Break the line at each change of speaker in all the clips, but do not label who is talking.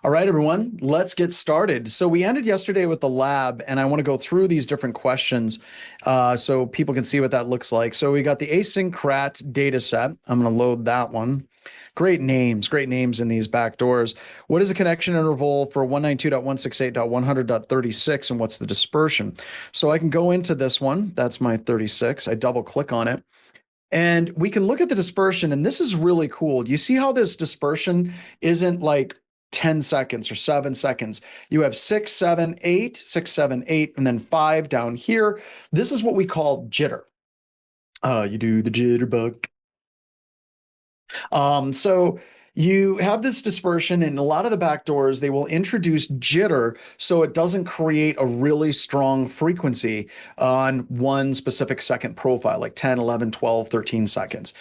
All right, everyone, let's get started. So we ended yesterday with the lab, and I want to go through these different questions so people can see what that looks like. So we got the async data set. I'm going to load that one. Great names in these backdoors. What is the connection interval for 192.168.100.36, and what's the dispersion? So I can go into this one. That's my 36. I double click on it. And we can look at the dispersion, and this is really cool. Do you see how this dispersion isn't like 10 seconds or 7 seconds? You have 6, 7, 8, 6, 7, 8, and then 5 down here. This is what we call jitter. You do the jitterbug. So you have this dispersion, and a lot of the backdoors, they will introduce jitter so it doesn't create a really strong frequency on one specific second profile, like 10, 11, 12, 13 seconds.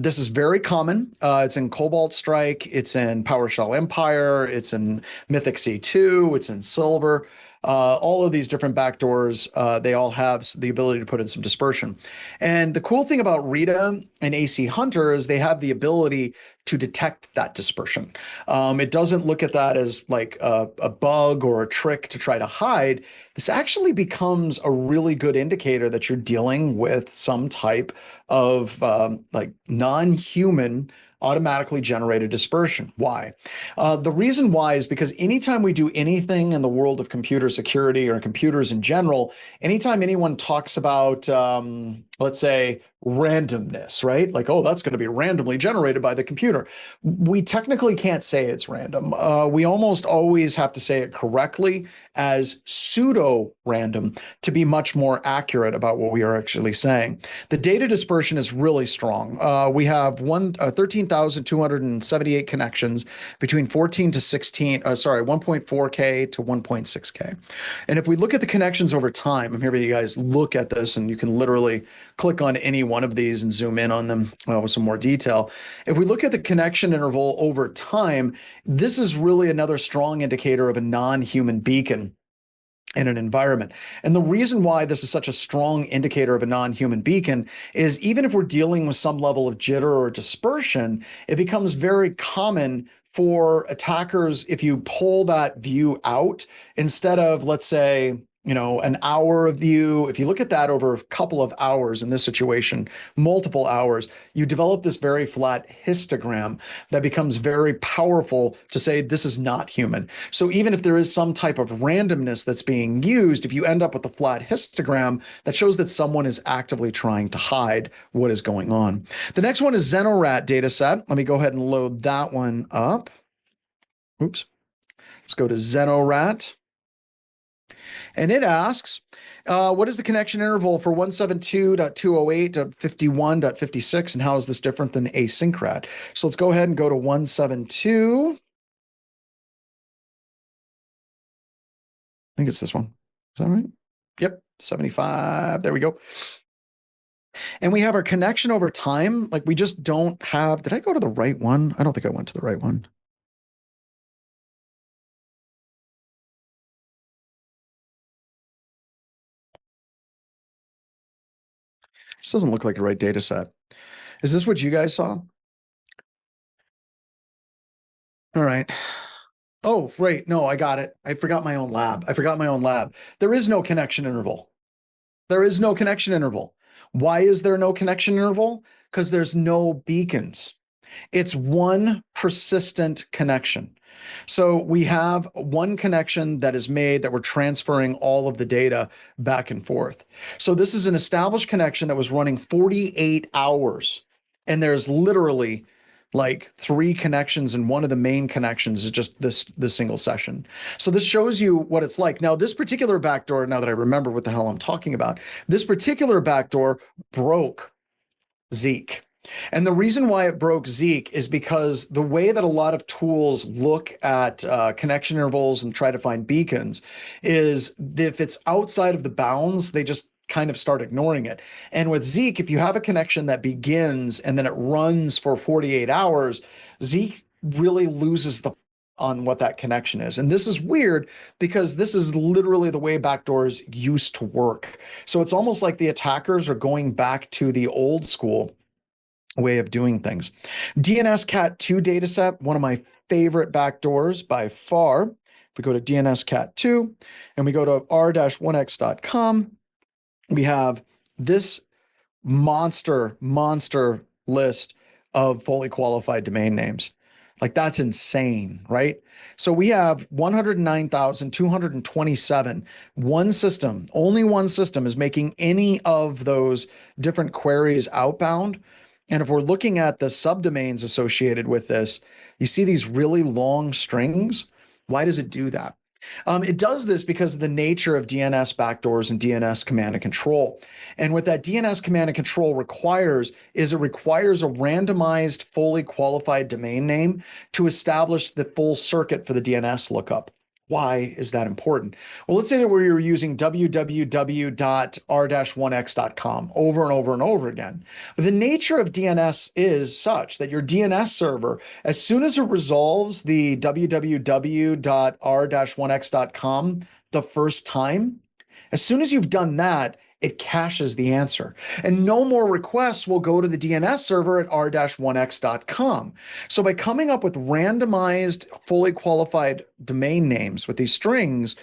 This is very common. It's in Cobalt Strike, it's in PowerShell Empire, it's in Mythic C2, it's in Silver. All of these different backdoors, they all have the ability to put in some dispersion. And the cool thing about Rita and AC Hunter is they have the ability to detect that dispersion. It doesn't look at that as like a bug or a trick to try to hide. This actually becomes a really good indicator that you're dealing with some type of like non-human automatically generated dispersion. Why? The reason why is because anytime we do anything in the world of computer security or computers in general, anytime anyone talks about, let's say, randomness, right? Like, oh, that's going to be randomly generated by the computer. We technically can't say it's random. We almost always have to say it correctly as pseudo-random to be much more accurate about what we are actually saying. The data dispersion is really strong. We have 13,278 connections between 14 to 16, 1.4K to 1.6K. And if we look at the connections over time, I'm here for you guys look at this, and you can literally click on any one of these and zoom in on them with some more detail. If we look at the connection interval over time, this is really another strong indicator of a non-human beacon in an environment. And the reason why this is such a strong indicator of a non-human beacon is even if we're dealing with some level of jitter or dispersion, it becomes very common for attackers, if you pull that view out, instead of, let's say, an hour of view, if you look at that over a couple of hours in this situation, multiple hours, you develop this very flat histogram that becomes very powerful to say this is not human. So even if there is some type of randomness that's being used, if you end up with a flat histogram, that shows that someone is actively trying to hide what is going on. The next one is Xenorat dataset. Let me go ahead and load that one up. Oops. Let's go to Xenorat. And it asks, what is the connection interval for 172.208.51.56, and how is this different than async? So let's go ahead and go to 172. I think it's this one. Is that right? Yep, 75. There we go. And we have our connection over time. Like, we just don't have, did I go to the right one? I don't think I went to the right one. This doesn't look like the right data set. Is this what you guys saw? All right. Oh, right. No, I got it. I forgot my own lab. There is no connection interval. Why is there no connection interval? Because there's no beacons. It's one persistent connection. So we have one connection that is made that we're transferring all of the data back and forth. So this is an established connection that was running 48 hours. And there's literally like 3 connections, and one of the main connections is just this single session. So this shows you what it's like. Now, this particular backdoor, now that I remember what the hell I'm talking about, this particular backdoor broke Zeek. And the reason why it broke Zeek is because the way that a lot of tools look at connection intervals and try to find beacons is if it's outside of the bounds, they just kind of start ignoring it. And with Zeek, if you have a connection that begins and then it runs for 48 hours, Zeek really loses on what that connection is. And this is weird because this is literally the way backdoors used to work. So it's almost like the attackers are going back to the old school way of doing things. DNS Cat2 dataset, one of my favorite backdoors by far. If we go to DNS Cat2 and we go to r-1x.com, we have this monster list of fully qualified domain names. Like, that's insane, right? So we have 109,227. One system, only one system is making any of those different queries outbound. And if we're looking at the subdomains associated with this, you see these really long strings. Why does it do that? It does this because of the nature of DNS backdoors and DNS command and control. And what that DNS command and control requires is it requires a randomized, fully qualified domain name to establish the full circuit for the DNS lookup. Why is that important? Well, let's say that we were using www.r-1x.com over and over and over again. But the nature of DNS is such that your DNS server, as soon as it resolves the www.r-1x.com the first time, as soon as you've done that, it caches the answer. And no more requests will go to the DNS server at r-1x.com. So by coming up with randomized, fully qualified domain names with these strings,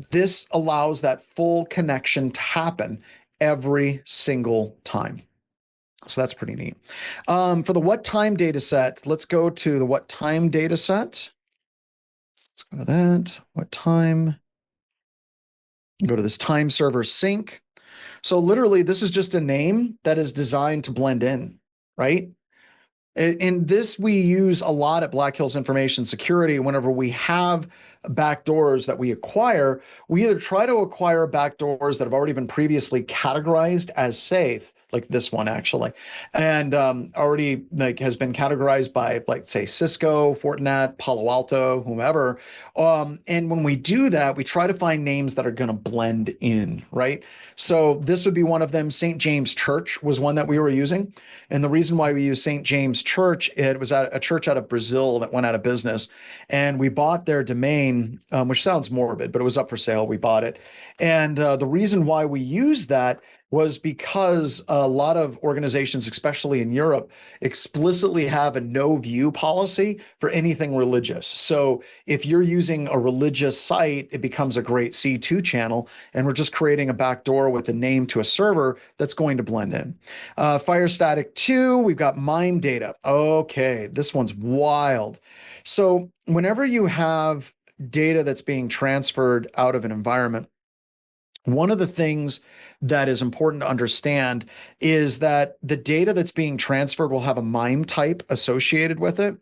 this allows that full connection to happen every single time. So that's pretty neat. For the what time data set, let's go to the what time data set. Let's go to that. What time? Go to this time server sync. So literally, this is just a name that is designed to blend in, right? And this we use a lot at Black Hills Information Security. Whenever we have backdoors that we acquire, we either try to acquire backdoors that have already been previously categorized as safe, like this one actually, and already like has been categorized by, like, say, Cisco, Fortinet, Palo Alto, whomever. And when we do that, we try to find names that are going to blend in, right? So this would be one of them. St. James Church was one that we were using. And the reason why we use St. James Church, it was at a church out of Brazil that went out of business. And we bought their domain, which sounds morbid, but it was up for sale. We bought it. And the reason why we use that was because a lot of organizations, especially in Europe, explicitly have a no view policy for anything religious. So if you're using a religious site, it becomes a great C2 channel, and we're just creating a backdoor with a name to a server that's going to blend in. Fire Static 2, we've got MIME data. Okay, this one's wild. So whenever you have data that's being transferred out of an environment, one of the things that is important to understand is that the data that's being transferred will have a MIME type associated with it.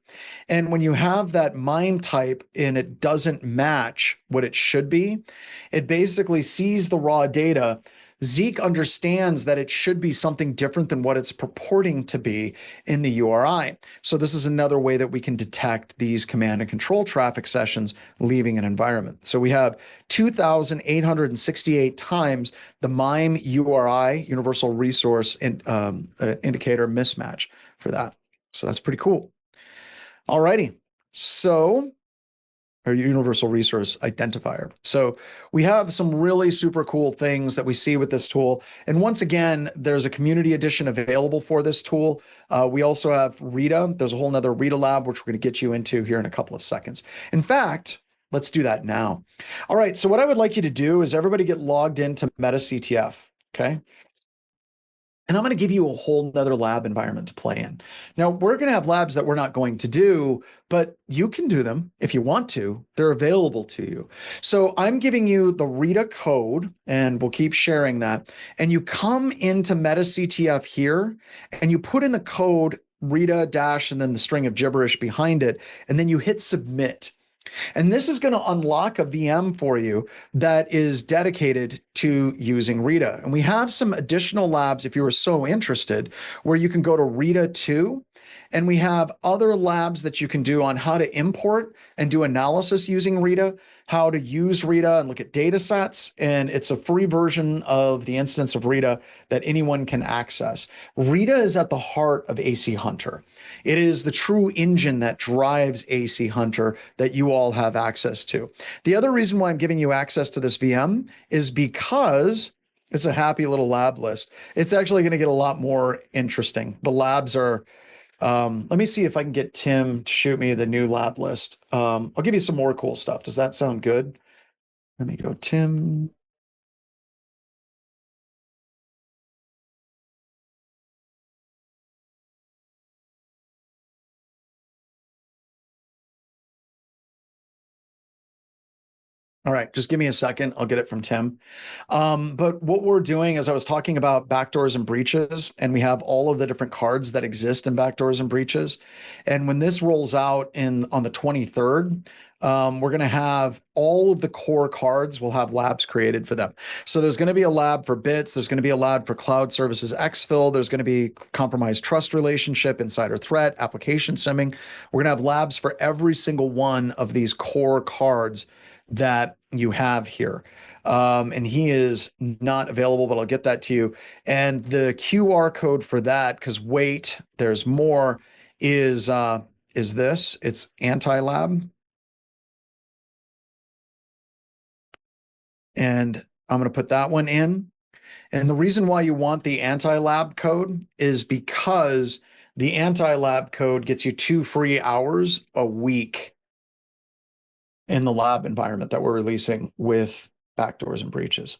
And when you have that MIME type and it doesn't match what it should be, it basically sees the raw data. Zeek understands that it should be something different than what it's purporting to be in the URI. So this is another way that we can detect these command and control traffic sessions leaving an environment. So we have 2,868 times the MIME URI, Universal Resource Indicator mismatch for that. So that's pretty cool. All righty. So or universal resource identifier. So we have some really super cool things that we see with this tool. And once again, there's a community edition available for this tool. We also have Rita. There's a whole nother Rita lab, which we're going to get you into here in a couple of seconds. In fact, let's do that now. All right. So what I would like you to do is everybody get logged into MetaCTF. Okay. And I'm going to give you a whole nother lab environment to play in. Now, we're going to have labs that we're not going to do, but you can do them if you want to. They're available to you. So I'm giving you the Rita code, and we'll keep sharing that. And you come into MetaCTF here, and you put in the code Rita dash and then the string of gibberish behind it, and then you hit submit. And this is going to unlock a VM for you that is dedicated to using Rita. And we have some additional labs, if you were so interested, where you can go to Rita 2. And we have other labs that you can do on how to import and do analysis using Rita, how to use Rita and look at data sets. And it's a free version of the instance of Rita that anyone can access. Rita is at the heart of AC Hunter. It is the true engine that drives AC Hunter that you all have access to. The other reason why I'm giving you access to this VM is because It's a happy little lab list. It's actually going to get a lot more interesting. The labs are, let me see if I can get Tim to shoot me the new lab list. I'll give you some more cool stuff. Does that sound good? Let me go, Tim. All right, just give me a second. I'll get it from Tim. But what we're doing is I was talking about backdoors and breaches, and we have all of the different cards that exist in backdoors and breaches. And when this rolls out in on the 23rd, we're going to have all of the core cards will have labs created for them. So there's going to be a lab for bits. There's going to be a lab for cloud services exfil. There's going to be compromised trust relationship, insider threat, application simming. We're going to have labs for every single one of these core cards that you have here. And he is not available, but I'll get that to you. And the QR code for that, because wait, there's more, is this. It's anti-lab. And I'm going to put that one in. And the reason why you want the anti-lab code is because the anti-lab code gets you 2 free hours a week in the lab environment that we're releasing with backdoors and breaches.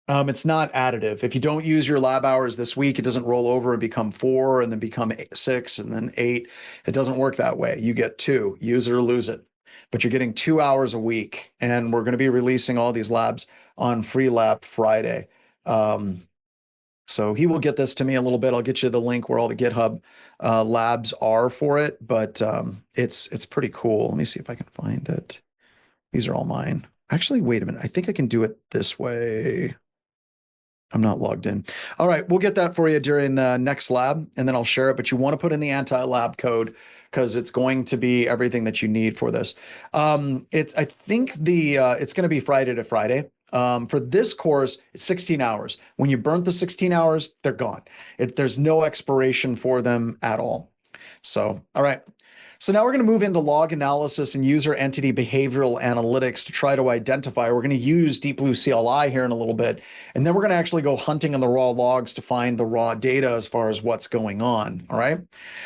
It's not additive. If you don't use your lab hours this week, it doesn't roll over and become 4 and then become 6 and then 8. It doesn't work that way. You get 2, use it or lose it. But you're getting 2 hours a week. And we're going to be releasing all these labs on Free Lab Friday. So he will get this to me a little bit. I'll get you the link where all the GitHub labs are for it, but it's pretty cool. Let me see if I can find it. These are all mine. Actually, wait a minute. I think I can do it this way. I'm not logged in. All right, we'll get that for you during the next lab, and then I'll share it. But you want to put in the anti-lab code because it's going to be everything that you need for this. I think it's going to be Friday to Friday. For this course, it's 16 hours. When you burnt the 16 hours, they're gone. There's no expiration for them at all. So, all right. So now we're going to move into log analysis and user entity behavioral analytics to try to identify. We're going to use Deep Blue CLI here in a little bit, and then we're going to actually go hunting in the raw logs to find the raw data as far as what's going on. All right.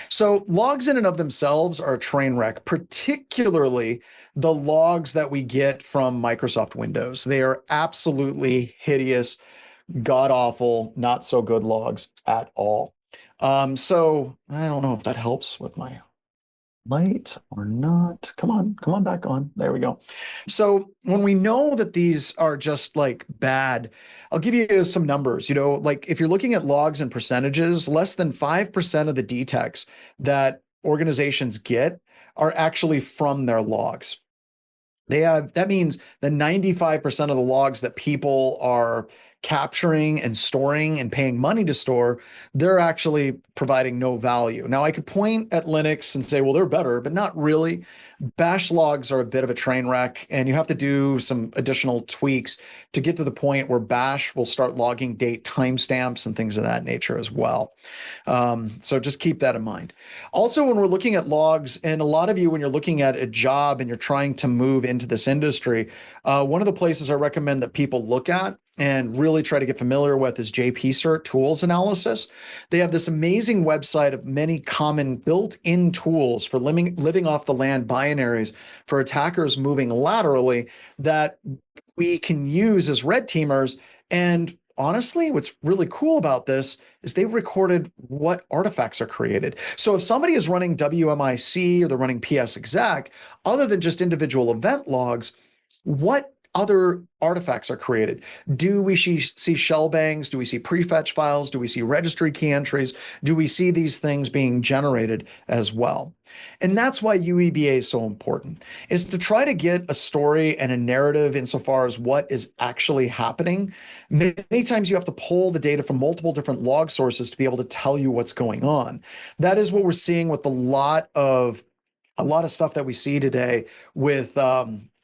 So logs in and of themselves are a train wreck, particularly the logs that we get from Microsoft Windows. They are absolutely hideous, god awful, not so good logs at all. So I don't know if that helps with my light or not. Come on back on. There we go. So when we know that these are just like bad, I'll give you some numbers. Like if you're looking at logs and percentages, less than 5% of the detects that organizations get are actually from their logs. That means that 95% of the logs that people are capturing and storing and paying money to store, they're actually providing no value. Now, I could point at Linux and say, well, they're better, but not really. Bash logs are a bit of a train wreck, and you have to do some additional tweaks to get to the point where Bash will start logging date timestamps and things of that nature as well. So just keep that in mind. Also, when we're looking at logs, and a lot of you, when you're looking at a job and you're trying to move into this industry, one of the places I recommend that people look at and really try to get familiar with is JPCert Tools Analysis. They have this amazing website of many common built-in tools for living off the land binaries for attackers moving laterally that we can use as red teamers. And honestly, what's really cool about this is they recorded what artifacts are created. So if somebody is running WMIC or they're running PSExec, other than just individual event logs, what other artifacts are created? Do we see shell bangs? Do we see prefetch files? Do we see registry key entries? Do we see these things being generated as well? And that's why UEBA is so important, is to try to get a story and a narrative insofar as what is actually happening. Many times you have to pull the data from multiple different log sources to be able to tell you what's going on. That is what we're seeing with a lot of stuff that we see today with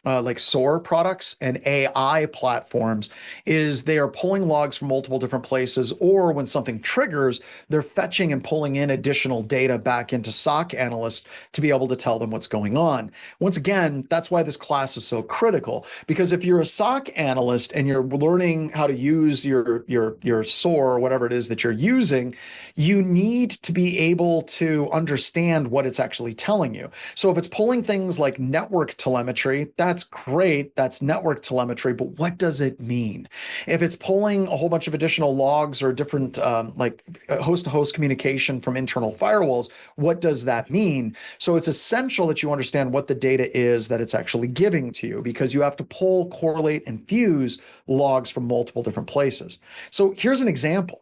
like SOAR products and AI platforms is they are pulling logs from multiple different places, or when something triggers, they're fetching and pulling in additional data back into SOC analysts to be able to tell them what's going on. Once again, that's why this class is so critical, because if you're a SOC analyst and you're learning how to use your SOAR or whatever it is that you're using, you need to be able to understand what it's actually telling you. So if it's pulling things like network telemetry, that's great. That's network telemetry, but what does it mean? If it's pulling a whole bunch of additional logs or different like host-to-host communication from internal firewalls, what does that mean? So it's essential that you understand what the data is that it's actually giving to you, because you have to pull, correlate, and fuse logs from multiple different places. So here's an example.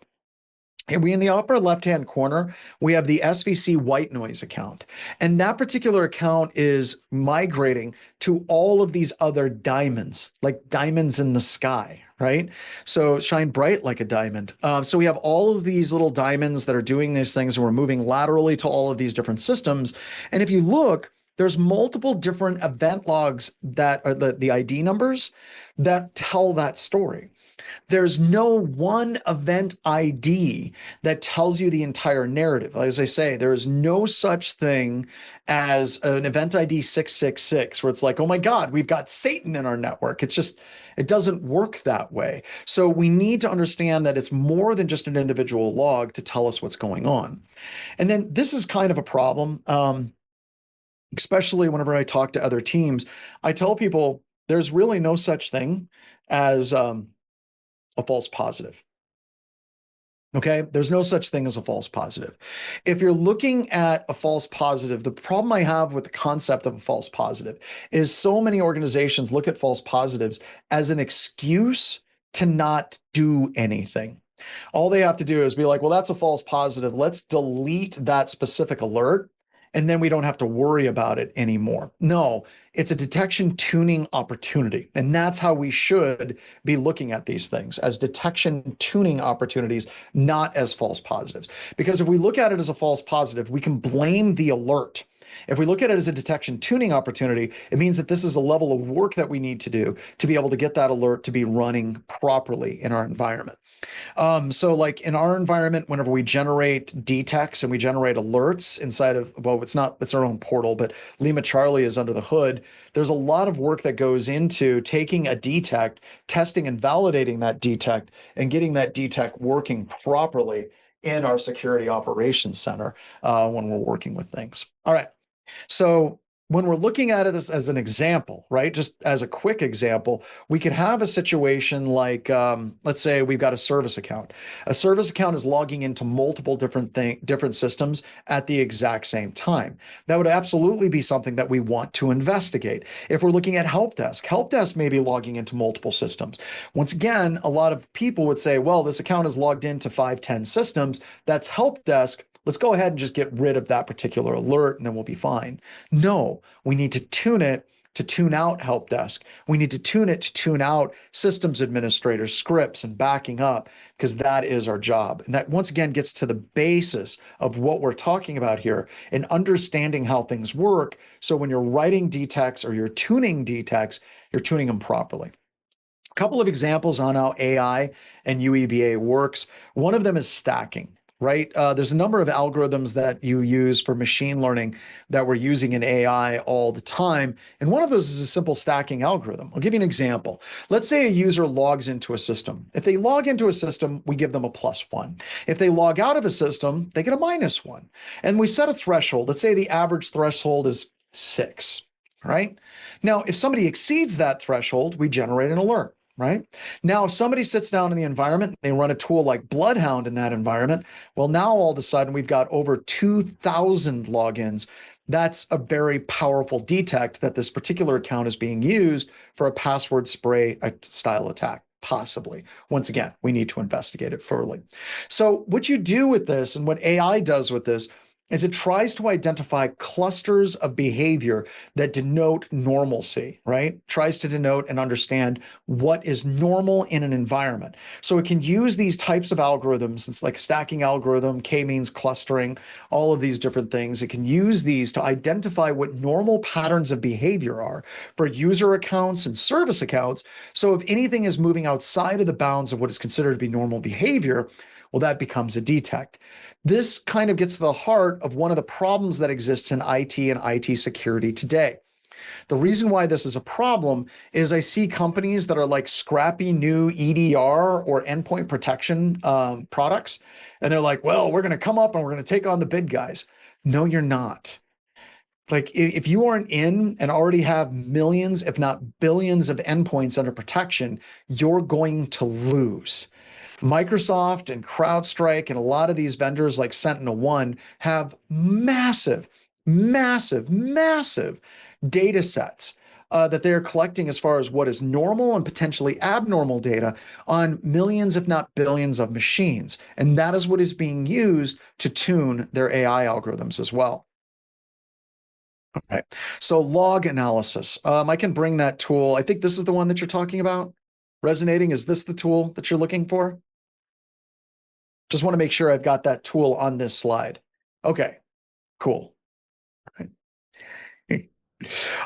And we in the upper left-hand corner, we have the SVC white noise account. And that particular account is migrating to all of these other diamonds, like diamonds in the sky, right? So shine bright like a diamond. So we have all of these little diamonds that are doing these things, and we're moving laterally to all of these different systems. And if you look, there's multiple different event logs that are the ID numbers that tell that story. There's no one event ID that tells you the entire narrative. As I say, there is no such thing as an event ID 666, where it's like, oh my God, we've got Satan in our network. It's just, it doesn't work that way. So we need to understand that it's more than just an individual log to tell us what's going on. And then this is kind of a problem, especially whenever I talk to other teams. I tell people there's really no such thing as a false positive. Okay, there's no such thing as a false positive. If you're looking at a false positive, the problem I have with the concept of a false positive is so many organizations look at false positives as an excuse to not do anything. All they have to do is be like, well, that's a false positive. Let's delete that specific alert, and then we don't have to worry about it anymore. No, it's a detection tuning opportunity. And that's how we should be looking at these things, as detection tuning opportunities, not as false positives. Because if we look at it as a false positive, we can blame the alert. If we look at it as a detection tuning opportunity, it means that this is a level of work that we need to do to be able to get that alert to be running properly in our environment. So like in our environment, whenever we generate detects and we generate alerts inside of, well, it's our own portal, but Lima Charlie is under the hood. There's a lot of work that goes into taking a detect, testing and validating that detect, and getting that detect working properly in our security operations center when we're working with things. All right. So when we're looking at it as an example, right, just as a quick example, we could have a situation like, let's say we've got a service account. A service account is logging into multiple different systems at the exact same time. That would absolutely be something that we want to investigate. If we're looking at help desk may be logging into multiple systems. Once again, a lot of people would say, well, this account is logged into 5-10 systems. That's help desk. Let's go ahead and just get rid of that particular alert, and then we'll be fine. No, we need to tune it to tune out help desk. We need to tune it to tune out systems administrators, scripts, and backing up, because that is our job. And that once again gets to the basis of what we're talking about here and understanding how things work. So when you're writing detects or you're tuning detects, you're tuning them properly. A couple of examples on how AI and UEBA works. One of them is stacking. Right? There's a number of algorithms that you use for machine learning that we're using in AI all the time. And one of those is a simple stacking algorithm. I'll give you an example. Let's say a user logs into a system. If they log into a system, we give them a +1. If they log out of a system, they get a -1. And we set a threshold. Let's say the average threshold is 6. Right? Now, if somebody exceeds that threshold, we generate an alert. Right? Now, if somebody sits down in the environment, they run a tool like Bloodhound in that environment, well, now all of a sudden we've got over 2,000 logins. That's a very powerful detect that this particular account is being used for a password spray style attack. Possibly. Once again, we need to investigate it further. So what you do with this and what AI does with this is it tries to identify clusters of behavior that denote normalcy, right? Tries to denote and understand what is normal in an environment. So it can use these types of algorithms. It's like stacking algorithm, k-means clustering, all of these different things. It can use these to identify what normal patterns of behavior are for user accounts and service accounts. So if anything is moving outside of the bounds of what is considered to be normal behavior, well, that becomes a detect. This kind of gets to the heart of one of the problems that exists in IT and IT security today. The reason why this is a problem is I see companies that are like scrappy new EDR or endpoint protection products, and they're like, well, we're going to come up and we're going to take on the big guys. No, you're not. Like if you aren't in and already have millions, if not billions of endpoints under protection, you're going to lose. Microsoft and CrowdStrike and a lot of these vendors like SentinelOne have massive, massive, massive data sets that they are collecting as far as what is normal and potentially abnormal data on millions, if not billions, of machines. And that is what is being used to tune their AI algorithms as well. Okay. So log analysis. I can bring that tool. I think this is the one that you're talking about. Resonating. Is this the tool that you're looking for? Just want to make sure I've got that tool on this slide. Okay, cool.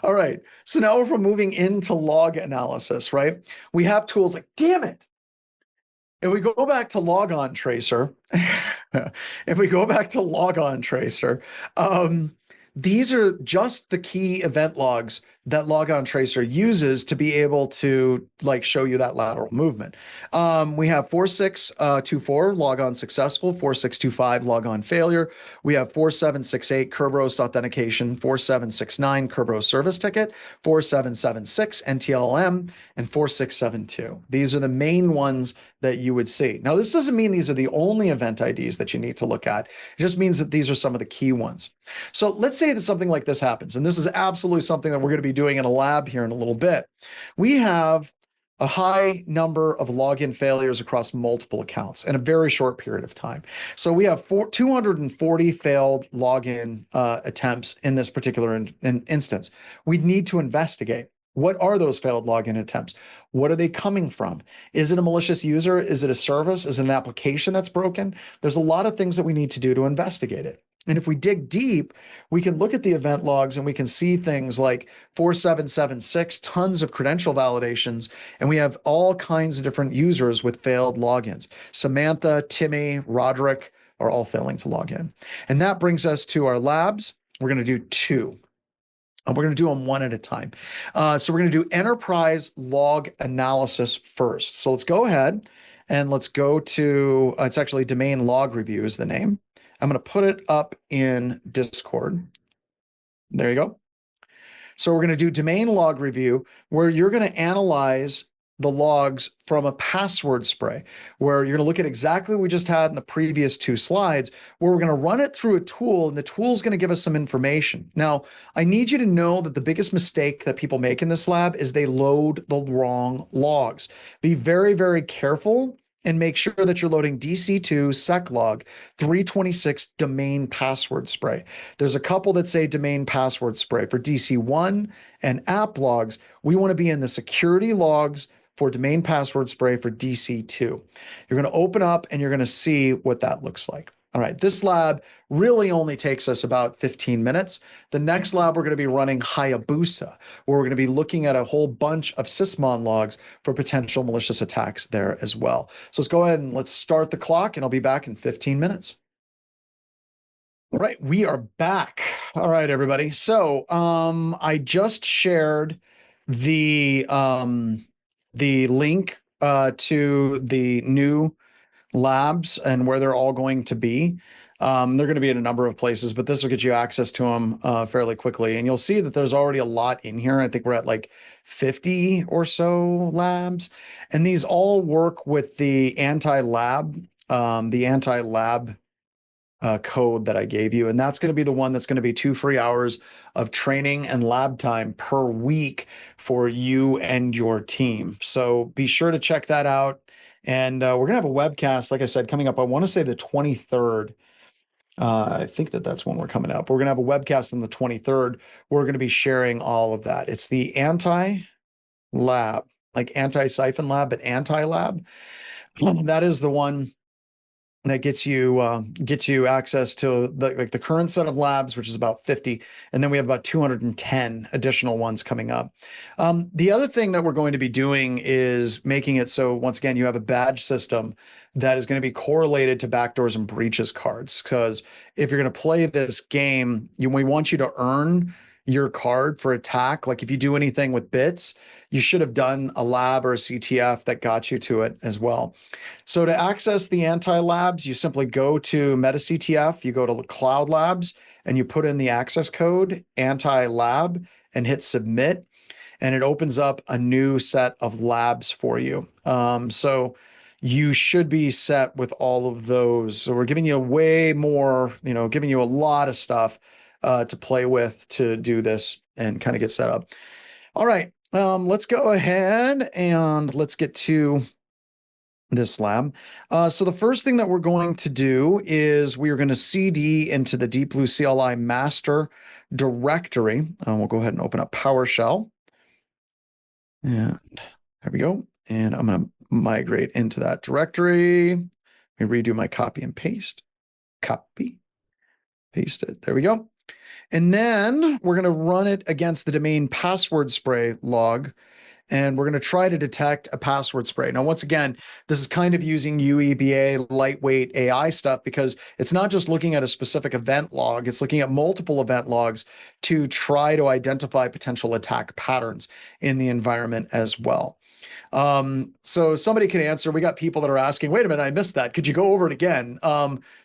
All right. So now if we're moving into log analysis, right? We have tools like, damn it. If we go back to logon tracer, if we go back to logon tracer, these are just the key event logs that logon tracer uses to be able to like show you that lateral movement. We have 4624 logon successful, 4625 logon failure. We have 4768 Kerberos authentication, 4769 Kerberos service ticket, 4776 NTLM, and 4672. These are the main ones that you would see. Now, this doesn't mean these are the only event IDs that you need to look at. It just means that these are some of the key ones. So let's say that something like this happens, and this is absolutely something that we're going to be doing in a lab here in a little bit. We have a high number of login failures across multiple accounts in a very short period of time. So we have 240 failed login attempts in this particular instance. We need to investigate. What are those failed login attempts? What are they coming from? Is it a malicious user? Is it a service? Is it an application that's broken? There's a lot of things that we need to do to investigate it. And if we dig deep, we can look at the event logs and we can see things like 4776, tons of credential validations, and we have all kinds of different users with failed logins. Samantha, Timmy, Roderick are all failing to log in. And that brings us to our labs. We're going to do two. And we're going to do them one at a time. So we're going to do enterprise log analysis first. So let's go ahead and let's go to, it's actually domain log review is the name. I'm going to put it up in Discord. There you go. So we're going to do domain log review where you're going to analyze the logs from a password spray, where you're going to look at exactly what we just had in the previous two slides, where we're going to run it through a tool, and the tool is going to give us some information. Now, I need you to know that the biggest mistake that people make in this lab is they load the wrong logs. Be very, very careful and make sure that you're loading DC2 seclog 326 domain password spray. There's a couple that say domain password spray. For DC1 and app logs, we want to be in the security logs for domain password spray for DC2. You're going to open up and you're going to see what that looks like. All right, this lab really only takes us about 15 minutes. The next lab, we're going to be running Hayabusa, where we're going to be looking at a whole bunch of sysmon logs for potential malicious attacks there as well. So let's go ahead and let's start the clock, and I'll be back in 15 minutes. All right, we are back. All right, everybody. So I just shared the link to the new labs and where they're all going to be. They're going to be in a number of places, but this will get you access to them fairly quickly. And you'll see that there's already a lot in here. I think we're at like 50 or so labs. And these all work with the anti-lab code that I gave you. And that's going to be the one that's going to be 2 free hours of training and lab time per week for you and your team. So be sure to check that out. And we're going to have a webcast, like I said, coming up, I want to say the 23rd I think that's when we're coming up. We're going to have a webcast on the 23rd. We're going to be sharing all of that. It's the anti-lab, like anti-siphon lab, but anti-lab. That is the one that gets you access to the current set of labs, which is about 50, and then we have about 210 additional ones coming up. The other thing that we're going to be doing is making it so, once again, you have a badge system that is going to be correlated to backdoors and breaches cards, because if you're going to play this game, we want you to earn your card for attack. Like if you do anything with bits, you should have done a lab or a CTF that got you to it as well. So to access the anti-labs, you simply go to MetaCTF, you go to Cloud Labs, and you put in the access code anti-lab and hit submit, and it opens up a new set of labs for you. So you should be set with all of those. So we're giving you way more, giving you a lot of stuff to play with to do this and kind of get set up. All right, let's go ahead and let's get to this lab. So the first thing that we're going to do is we are going to CD into the Deep Blue CLI master directory. We'll go ahead and open up PowerShell. And there we go. And I'm going to migrate into that directory. Let me redo my copy and paste. Copy, paste it. There we go. And then we're going to run it against the domain password spray log. And we're going to try to detect a password spray. Now, once again, this is kind of using UEBA lightweight AI stuff, because it's not just looking at a specific event log, it's looking at multiple event logs to try to identify potential attack patterns in the environment as well. So somebody can answer. We got people that are asking, wait a minute, I missed that. Could you go over it again?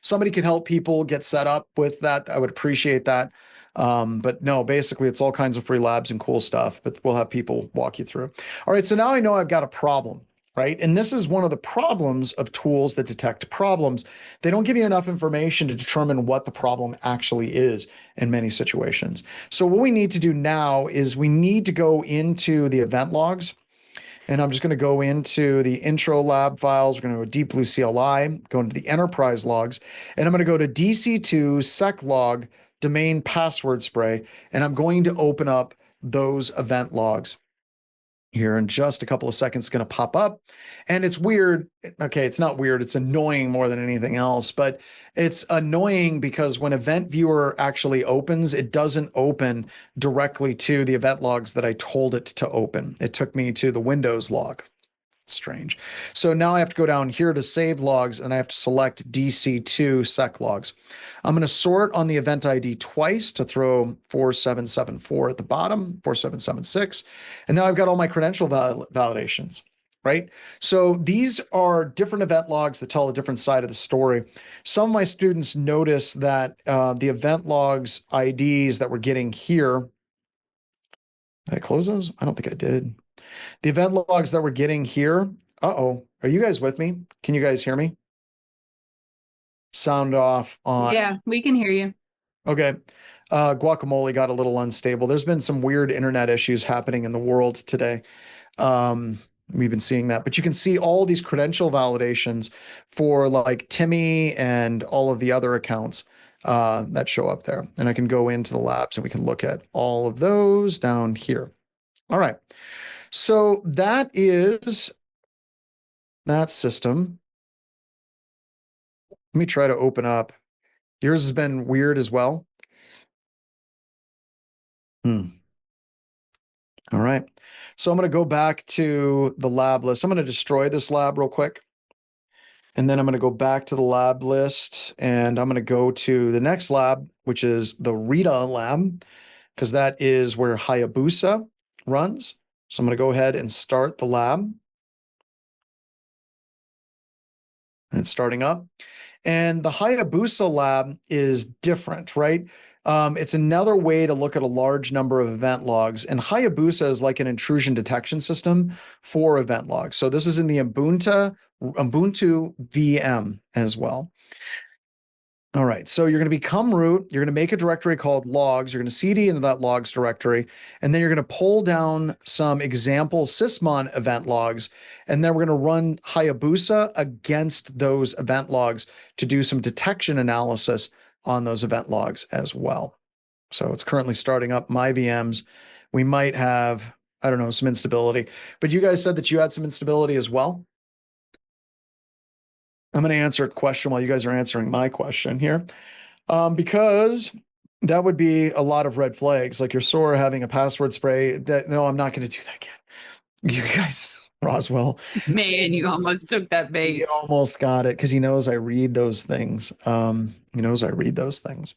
Somebody can help people get set up with that. I would appreciate that. But no, basically it's all kinds of free labs and cool stuff, but we'll have people walk you through. All right. So now I know I've got a problem, right? And this is one of the problems of tools that detect problems. They don't give you enough information to determine what the problem actually is in many situations. So what we need to do now is we need to go into the event logs. And I'm just going to go into the intro lab files. We're going to go Deep Blue CLI, go into the enterprise logs, and I'm going to go to DC2 seclog domain password spray, and I'm going to open up those event logs here in just a couple of seconds. It's going to pop up, and it's weird. Okay, it's not weird. It's annoying more than anything else, but it's annoying because when Event Viewer actually opens, it doesn't open directly to the event logs that I told it to open. It took me to the Windows log. It's strange. So now I have to go down here to save logs, and I have to select DC2 sec logs. I'm going to sort on the event ID twice to throw 4774 at the bottom, 4776. And now I've got all my credential validations, right? So these are different event logs that tell a different side of the story. Some of my students notice that the event logs IDs that we're getting here, did I close those? I don't think I did. The event logs that we're getting here. Uh-oh. Are you guys with me? Can you guys hear me? Sound off on.
Yeah, we can hear you.
Okay. Guacamole got a little unstable. There's been some weird internet issues happening in the world today. We've been seeing that, but you can see all these credential validations for like Timmy and all of the other accounts that show up there. And I can go into the labs and we can look at all of those down here. All right. So that is that system. Let me try to open up. Yours has been weird as well. All right. So I'm going to go back to the lab list. I'm going to destroy this lab real quick. And then I'm going to go back to the lab list, and I'm going to go to the next lab, which is the Rita lab, because that is where Hayabusa runs. So I'm going to go ahead and start the lab. And it's starting up. And the Hayabusa lab is different, right? It's another way to look at a large number of event logs. And Hayabusa is like an intrusion detection system for event logs. So this is in the Ubuntu VM as well. All right, so you're going to become root. You're going to make a directory called logs. You're going to CD into that logs directory, and then you're going to pull down some example sysmon event logs, and then we're going to run Hayabusa against those event logs to do some detection analysis on those event logs as well. So it's currently starting up my VMs. We might have, I don't know, some instability, but you guys said that you had some instability as well. I'm going to answer a question while you guys are answering my question here, because that would be a lot of red flags, like your SOAR having a password spray. That no, I'm not going to do that again. You guys, Roswell,
Man, you almost took that
he
bait.
almost got it because he knows I read those things. He knows I read those things.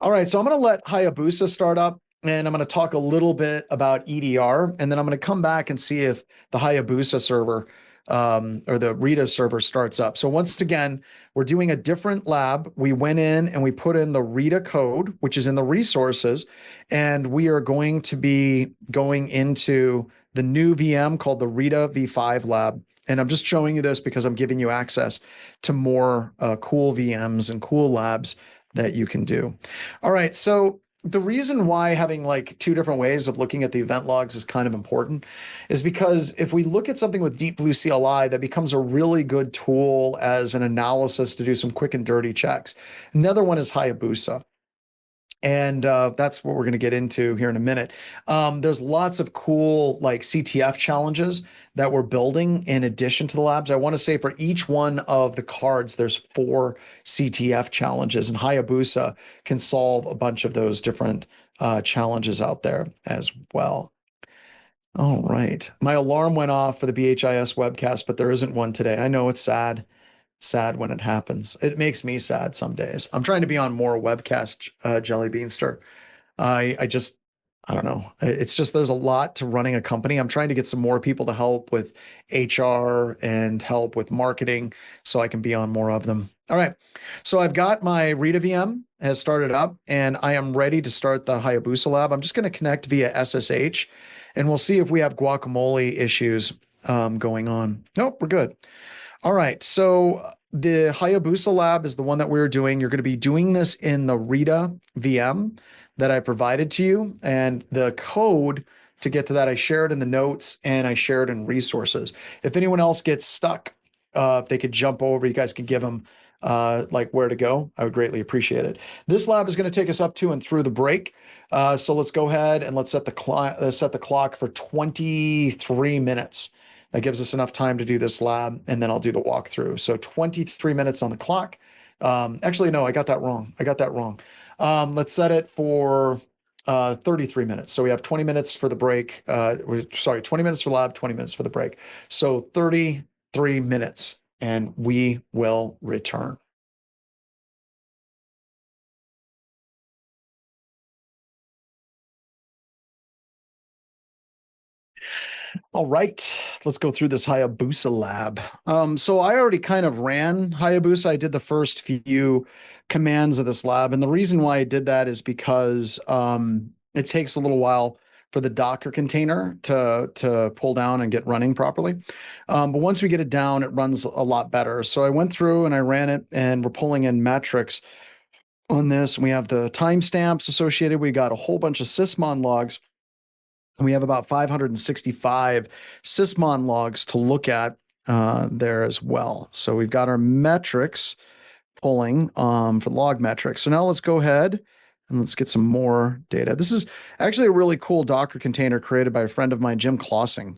All right, so I'm going to let Hayabusa start up, and I'm going to talk a little bit about EDR, and then I'm going to come back and see if the Hayabusa server or the Rita server starts up. So once again, we're doing a different lab. We went in and we put in the Rita code, which is in the resources, and we are going to be going into the new VM called the Rita V5 lab. And I'm just showing you this because I'm giving you access to more cool VMs and cool labs that you can do. All right, so the reason why having like two different ways of looking at the event logs is kind of important is because if we look at something with Deep Blue CLI, that becomes a really good tool as an analysis to do some quick and dirty checks. Another one is Hayabusa. And that's what we're going to get into here in a minute. There's lots of cool like CTF challenges that we're building in addition to the labs. I want to say for each one of the cards, there's 4 CTF challenges, and Hayabusa can solve a bunch of those different challenges out there as well. All right. My alarm went off for the BHIS webcast, but there isn't one today. I know it's sad when it happens. It makes me sad some days. I'm trying to be on more webcast, Jelly Beanster. I just, I don't know. It's just there's a lot to running a company. I'm trying to get some more people to help with HR and help with marketing so I can be on more of them. All right. So I've got my Rita VM has started up and I am ready to start the Hayabusa lab. I'm just going to connect via SSH and we'll see if we have guacamole issues going on. Nope, we're good. All right, so the Hayabusa lab is the one that we're doing. You're going to be doing this in the Rita VM that I provided to you. And the code to get to that, I shared in the notes and I shared in resources. If anyone else gets stuck, if they could jump over, you guys could give them like where to go. I would greatly appreciate it. This lab is going to take us up to and through the break. So let's go ahead and let's set the clock for 23 minutes. That gives us enough time to do this lab, and then I'll do the walkthrough. So 23 minutes on the clock. Actually, no, I got that wrong. Let's set it for 33 minutes. So we have 20 minutes for the break. 20 minutes for lab, 20 minutes for the break. So 33 minutes, and we will return. All right, let's go through this Hayabusa lab. So I already kind of ran Hayabusa. I did the first few commands of this lab. And the reason why I did that is because it takes a little while for the Docker container to pull down and get running properly. But once we get it down, it runs a lot better. So I went through and I ran it and we're pulling in metrics on this. We have the timestamps associated. We got a whole bunch of sysmon logs. We have about 565 sysmon logs to look at there as well. So we've got our metrics pulling for log metrics. So now let's go ahead and let's get some more data. This is actually a really cool Docker container created by a friend of mine, Jim Klossing.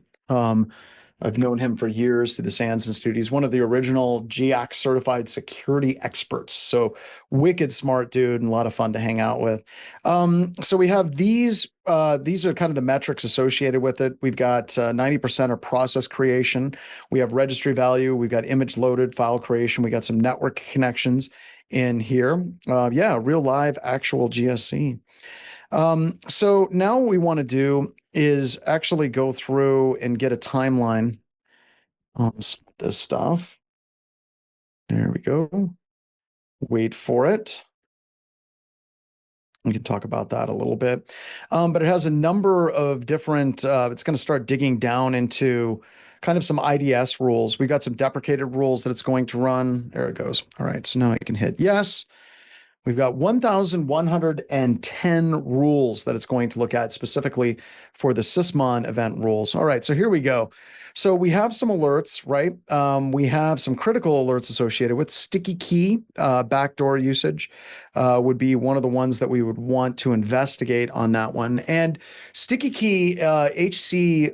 I've known him for years through the Sands Institute. He's one of the original GIAC certified security experts. So wicked smart dude and a lot of fun to hang out with. So we have these are kind of the metrics associated with it. We've got 90% are process creation. We have registry value. We've got image loaded, file creation. We got some network connections in here. Yeah, real live actual GSC. So now what we want to do is actually go through and get a timeline on this stuff. There we go. Wait for it. We can talk about that a little bit. But it has a number of different, it's going to start digging down into kind of some IDS rules. We got some deprecated rules that it's going to run. There it goes. All right. So now I can hit yes. We've got 1,110 rules that it's going to look at specifically for the Sysmon event rules. All right, so here we go. So we have some alerts, right? We have some critical alerts associated with sticky key backdoor usage would be one of the ones that we would want to investigate on that one. And sticky key HC.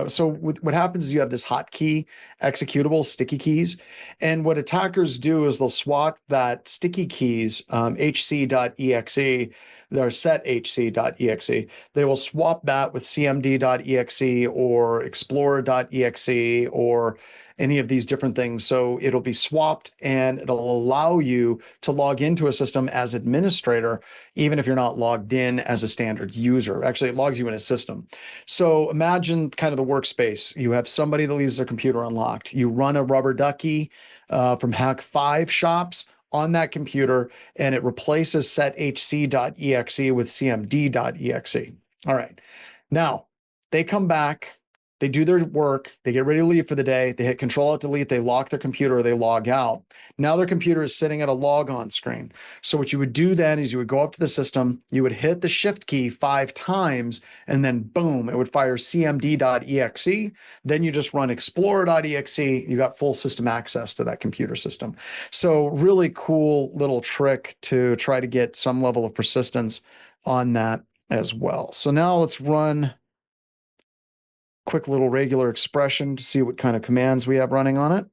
So what happens is you have this hotkey executable sticky keys. And what attackers do is they'll swap that sticky keys, hc.exe, their set hc.exe. They will swap that with cmd.exe or explorer.exe or any of these different things. So it'll be swapped and it'll allow you to log into a system as administrator, even if you're not logged in as a standard user. Actually, it logs you in a system. So imagine kind of the workspace. You have somebody that leaves their computer unlocked. You run a rubber ducky from Hack5 shops on that computer, and it replaces sethc.exe with cmd.exe. All right. Now, they come back, they do their work, they get ready to leave for the day, they hit Control-Alt-Delete, they lock their computer, or they log out. Now their computer is sitting at a log-on screen. So what you would do then is you would go up to the system, you would hit the Shift key 5 times, and then boom, it would fire cmd.exe. Then you just run explorer.exe, you got full system access to that computer system. So really cool little trick to try to get some level of persistence on that as well. So now let's run quick little regular expression to see what kind of commands we have running on it.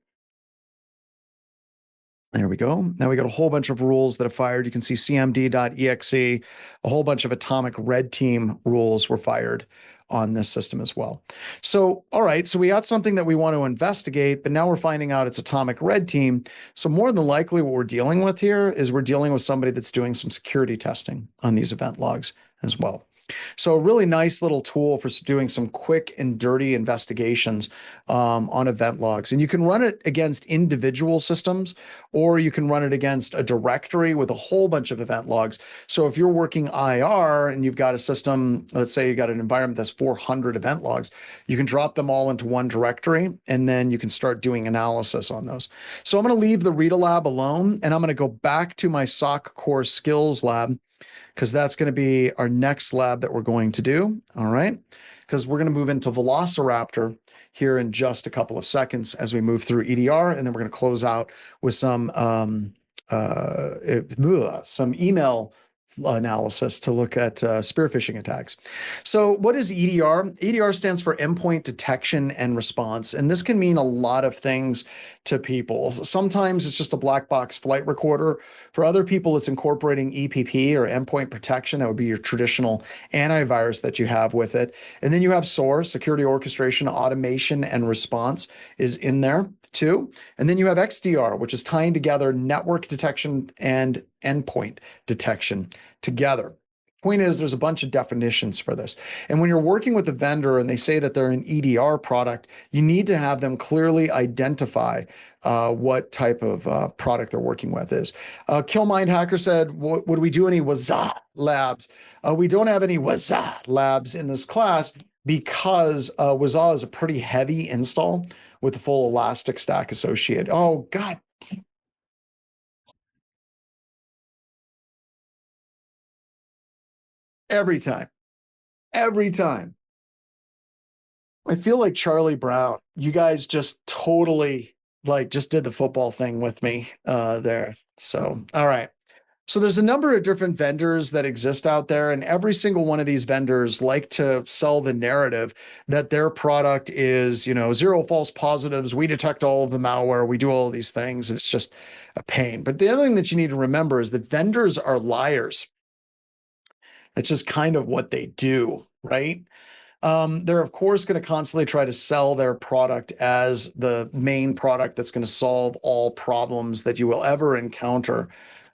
There we go. Now we got a whole bunch of rules that have fired. You can see cmd.exe, a whole bunch of atomic red team rules were fired on this system as well. So, all right, so we got something that we want to investigate, but now we're finding out it's atomic red team. So more than likely what we're dealing with here is we're dealing with somebody that's doing some security testing on these event logs as well. So a really nice little tool for doing some quick and dirty investigations on event logs. And you can run it against individual systems, or you can run it against a directory with a whole bunch of event logs. So if you're working IR and you've got a system, let's say you got an environment that's 400 event logs, you can drop them all into one directory, and then you can start doing analysis on those. So I'm going to leave the Rita lab alone, and I'm going to go back to my SOC core skills lab, because that's going to be our next lab that we're going to do. All right. Because we're going to move into Velociraptor here in just a couple of seconds as we move through EDR. And then we're going to close out with some email analysis to look at spear phishing attacks. So what is EDR? EDR stands for endpoint detection and response. And this can mean a lot of things to people. Sometimes it's just a black box flight recorder. For other people, it's incorporating EPP or endpoint protection. That would be your traditional antivirus that you have with it. And then you have SOAR, security orchestration, automation, and response is in there too. And then you have XDR, which is tying together network detection and endpoint detection together. Point is, there's a bunch of definitions for this. And when you're working with a vendor and they say that they're an EDR product, you need to have them clearly identify what type of product they're working with is. Killmind Hacker said, would we do any WASA labs? We don't have any WASA labs in this class because WASA is a pretty heavy install with the full Elastic stack associated. Oh, God. Every time. Every time. I feel like Charlie Brown. You guys just totally just did the football thing with me there. So, all right. So there's a number of different vendors that exist out there, and every single one of these vendors like to sell the narrative that their product is, zero false positives. We detect all of the malware. We do all of these things. It's just a pain. But the other thing that you need to remember is that vendors are liars. That's just kind of what they do, right? They're of course going to constantly try to sell their product as the main product that's going to solve all problems that you will ever encounter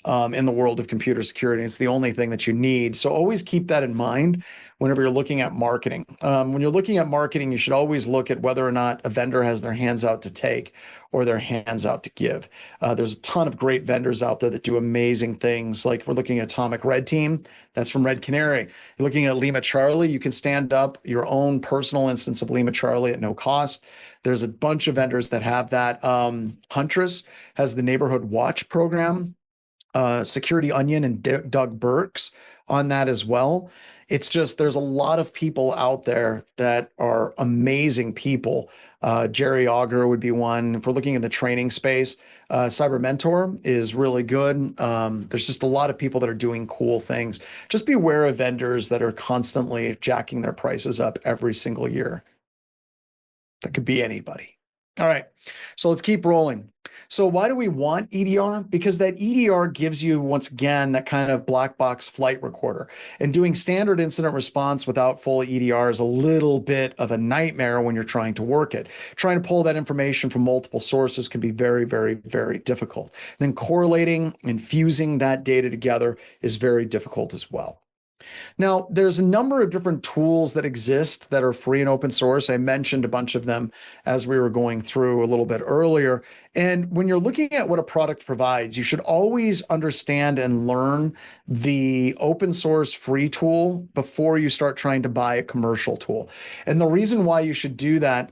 in the world of computer security. It's the only thing that you need. So always keep that in mind whenever you're looking at marketing. When you're looking at marketing, you should always look at whether or not a vendor has their hands out to take or their hands out to give. There's a ton of great vendors out there that do amazing things. Like we're looking at Atomic Red Team. That's from Red Canary. You're looking at Lima Charlie. You can stand up your own personal instance of Lima Charlie at no cost. There's a bunch of vendors that have that. Huntress has the Neighborhood Watch program. Security Onion and Doug Burks on that as well. It's just there's a lot of people out there that are amazing people. Jerry Auger would be one. If we're looking in the training space, Cyber Mentor is really good. There's just a lot of people that are doing cool things. Just be aware of vendors that are constantly jacking their prices up every single year. That could be anybody. All right, so let's keep rolling. So why do we want EDR? Because that EDR gives you, once again, that kind of black box flight recorder. And doing standard incident response without full EDR is a little bit of a nightmare when you're trying to work it. Trying to pull that information from multiple sources can be very, very, very difficult. Then correlating and fusing that data together is very difficult as well. Now, there's a number of different tools that exist that are free and open source. I mentioned a bunch of them as we were going through a little bit earlier. And when you're looking at what a product provides, you should always understand and learn the open source free tool before you start trying to buy a commercial tool. And the reason why you should do that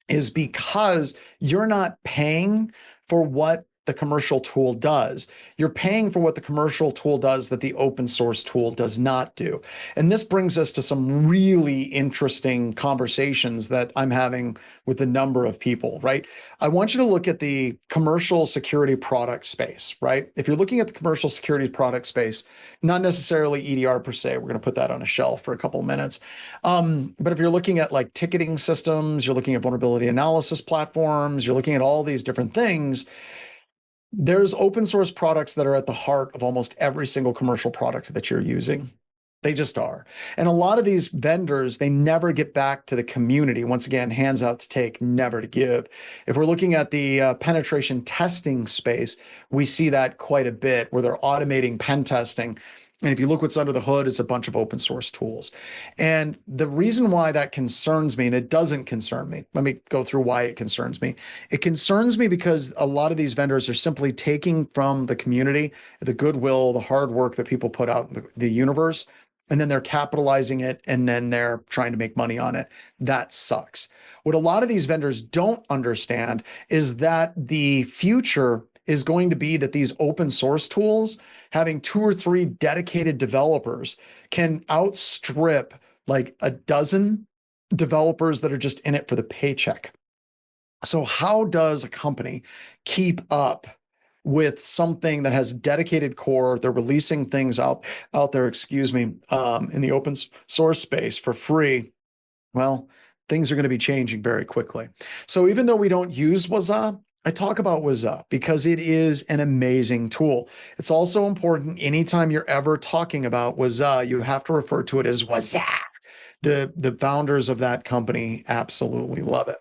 is because you're not paying for what the commercial tool does. You're paying for what the commercial tool does that the open source tool does not do. And this brings us to some really interesting conversations that I'm having with a number of people, right? I want you to look at the commercial security product space, right? If you're looking at the commercial security product space, not necessarily EDR per se, we're going to put that on a shelf for a couple of minutes. But if you're looking at like ticketing systems, you're looking at vulnerability analysis platforms, you're looking at all these different things, there's open source products that are at the heart of almost every single commercial product that you're using. They just are. And a lot of these vendors, they never get back to the community. Once again, hands out to take, never to give. If we're looking at the penetration testing space, we see that quite a bit where they're automating pen testing. And if you look what's under the hood, it's a bunch of open source tools. And the reason why that concerns me, and it doesn't concern me, let me go through why it concerns me. It concerns me because a lot of these vendors are simply taking from the community, the goodwill, the hard work that people put out in the universe, and then they're capitalizing it and then they're trying to make money on it. That sucks. What a lot of these vendors don't understand is that the future is going to be that these open source tools, having 2 or 3 dedicated developers, can outstrip like a dozen developers that are just in it for the paycheck. So how does a company keep up with something that has dedicated core? They're releasing things out there, in the open source space for free. Well, things are going to be changing very quickly. So even though we don't use Waza, I talk about Waza because it is an amazing tool. It's also important anytime you're ever talking about Waza, you have to refer to it as Waza. The founders of that company absolutely love it.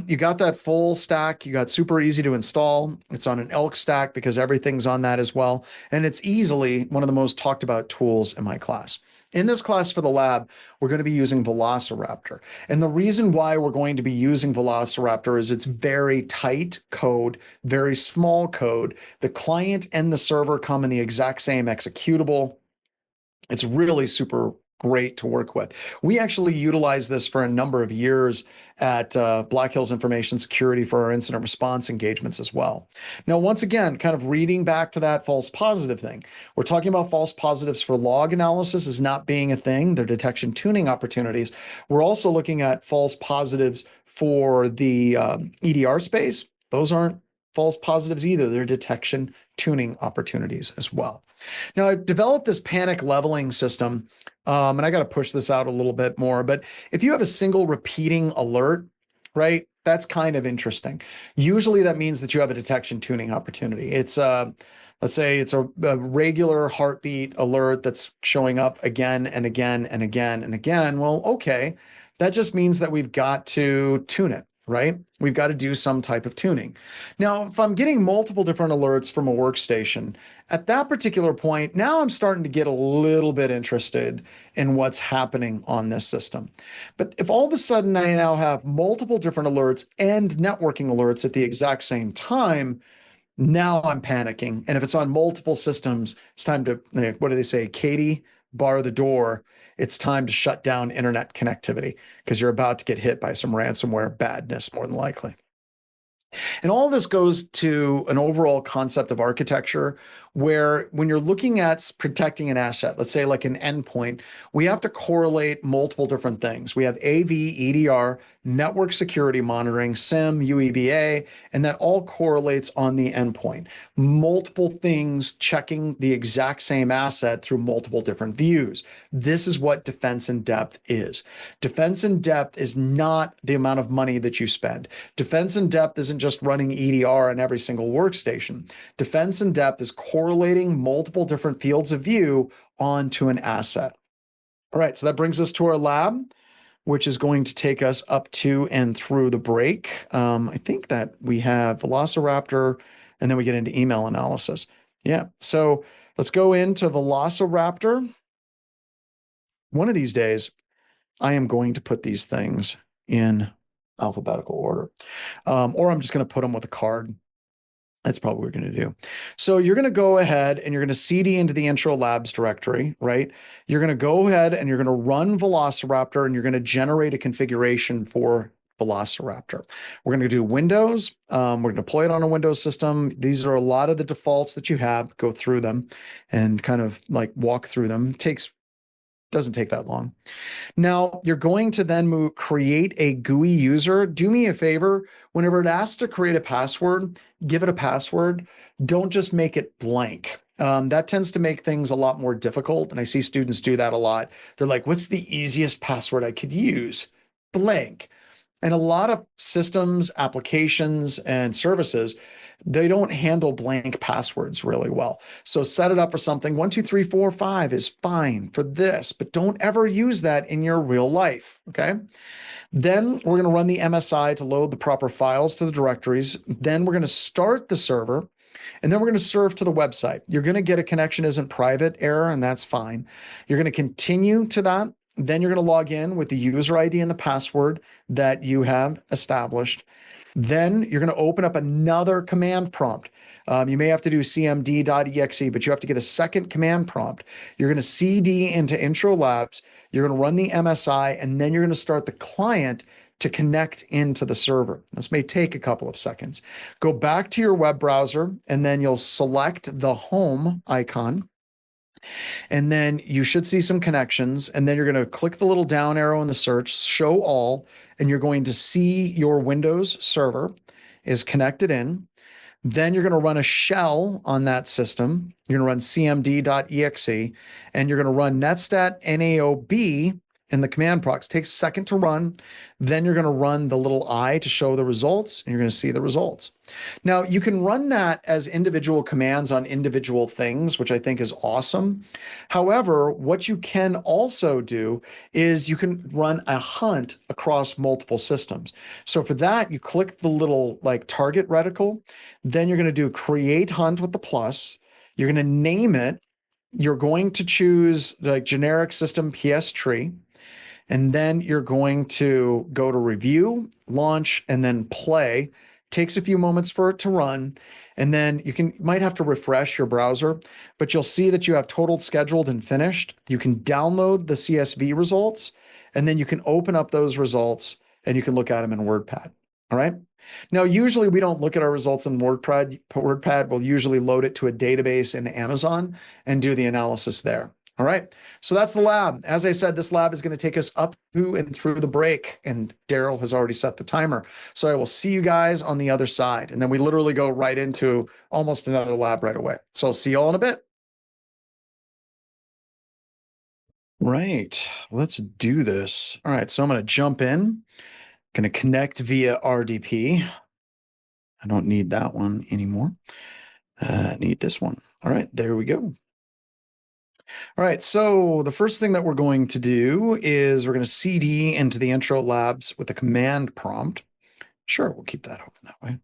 You got that full stack. You got super easy to install. It's on an Elk stack because everything's on that as well. And it's easily one of the most talked about tools in my class. In this class for the lab, we're going to be using Velociraptor. And the reason why we're going to be using Velociraptor is it's very tight code, very small code. The client and the server come in the exact same executable. It's really super great to work with. We actually utilize this for a number of years at Black Hills Information Security for our incident response engagements as well. Now, once again, kind of reading back to that false positive thing, we're talking about false positives for log analysis as not being a thing. They're detection tuning opportunities. We're also looking at false positives for the EDR space. Those aren't false positives either. They're detection tuning opportunities as well. Now, I've developed this panic leveling system, and I got to push this out a little bit more, but if you have a single repeating alert, right, that's kind of interesting. Usually that means that you have a detection tuning opportunity. It's let's say it's a regular heartbeat alert that's showing up again and again and again and again. Well, okay, that just means that we've got to tune it, right? We've got to do some type of tuning. Now, if I'm getting multiple different alerts from a workstation, at that particular point, now I'm starting to get a little bit interested in what's happening on this system. But if all of a sudden I now have multiple different alerts and networking alerts at the exact same time, now I'm panicking. And if it's on multiple systems, it's time to, what do they say? Katie, bar the door. It's time to shut down internet connectivity because you're about to get hit by some ransomware badness, more than likely. And all this goes to an overall concept of architecture where when you're looking at protecting an asset, let's say like an endpoint, we have to correlate multiple different things. We have AV, EDR, network security monitoring, SIM, UEBA, and that all correlates on the endpoint. Multiple things checking the exact same asset through multiple different views. This is what defense in depth is. Defense in depth is not the amount of money that you spend. Defense in depth isn't just running EDR on every single workstation. Defense in depth is correlating multiple different fields of view onto an asset. All right, so that brings us to our lab, which is going to take us up to and through the break. I think that we have Velociraptor, and then we get into email analysis. Yeah, so let's go into Velociraptor. One of these days, I am going to put these things in alphabetical order, or I'm just going to put them with a card. That's probably what we're going to do. So you're going to go ahead and you're going to CD into the intro labs directory, right? You're going to go ahead and you're going to run Velociraptor and you're going to generate a configuration for Velociraptor. We're going to do Windows. We're going to deploy it on a Windows system. These are a lot of the defaults that you have. Go through them and kind of like walk through them. Doesn't take that long. Now, you're going to then create a GUI user. Do me a favor, whenever it asks to create a password, give it a password. Don't just make it blank. That tends to make things a lot more difficult, and I see students do that a lot. They're like, what's the easiest password I could use? Blank. And a lot of systems, applications, and services, they don't handle blank passwords really well. So set it up for something. 1, 2, 3, 4, 5 is fine for this, but don't ever use that in your real life. Okay. Then we're going to run the MSI to load the proper files to the directories. Then we're going to start the server. And then we're going to serve to the website. You're going to get a connection isn't private error, and that's fine. You're going to continue to that. Then you're going to log in with the user ID and the password that you have established. Then you're going to open up another command prompt. You may have to do cmd.exe, but you have to get a second command prompt. You're going to CD into Intro Labs. You're going to run the MSI, and then you're going to start the client to connect into the server. This may take a couple of seconds. Go back to your web browser, and then you'll select the home icon. And then you should see some connections. And then you're going to click the little down arrow in the search, show all, and you're going to see your Windows server is connected in. Then you're going to run a shell on that system. You're going to run cmd.exe, and you're going to run netstat naob in the command procs. It takes a second to run. Then you're going to run the little I to show the results, and you're going to see the results. Now, you can run that as individual commands on individual things, which I think is awesome. However, what you can also do is you can run a hunt across multiple systems. So for that, you click the little like target reticle. Then you're going to do create hunt with the plus. You're going to name it. You're going to choose the generic system PS tree. And then you're going to go to review, launch, and then play. Takes a few moments for it to run. And then you might have to refresh your browser, but you'll see that you have totaled, scheduled, and finished. You can download the CSV results, and then you can open up those results and you can look at them in WordPad. All right. Now, usually we don't look at our results in WordPad. We'll usually load it to a database in Amazon and do the analysis there. All right. So that's the lab. As I said, this lab is going to take us up to and through the break, and Daryl has already set the timer. So I will see you guys on the other side. And then we literally go right into almost another lab right away. So I'll see you all in a bit. Right. Let's do this. All right. So I'm going to jump in, going to connect via RDP. I don't need that one anymore. I need this one. All right. There we go. All right, so the first thing that we're going to do is we're going to CD into the intro labs with a command prompt. Sure, we'll keep that open that way.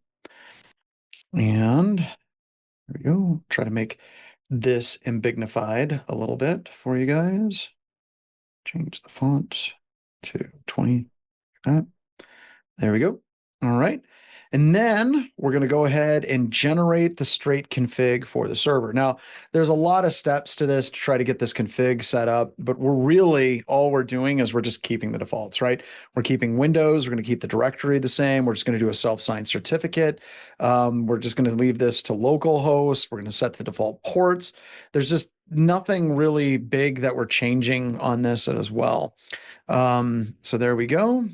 And there we go. Try to make this embignified a little bit for you guys. Change the font to 20. There we go. All right. And then we're going to go ahead and generate the straight config for the server. Now, there's a lot of steps to this to try to get this config set up, but all we're doing is we're just keeping the defaults, right? We're keeping Windows. We're going to keep the directory the same. We're just going to do a self-signed certificate. We're just going to leave this to localhost. We're going to set the default ports. There's just nothing really big that we're changing on this as well. So there we go.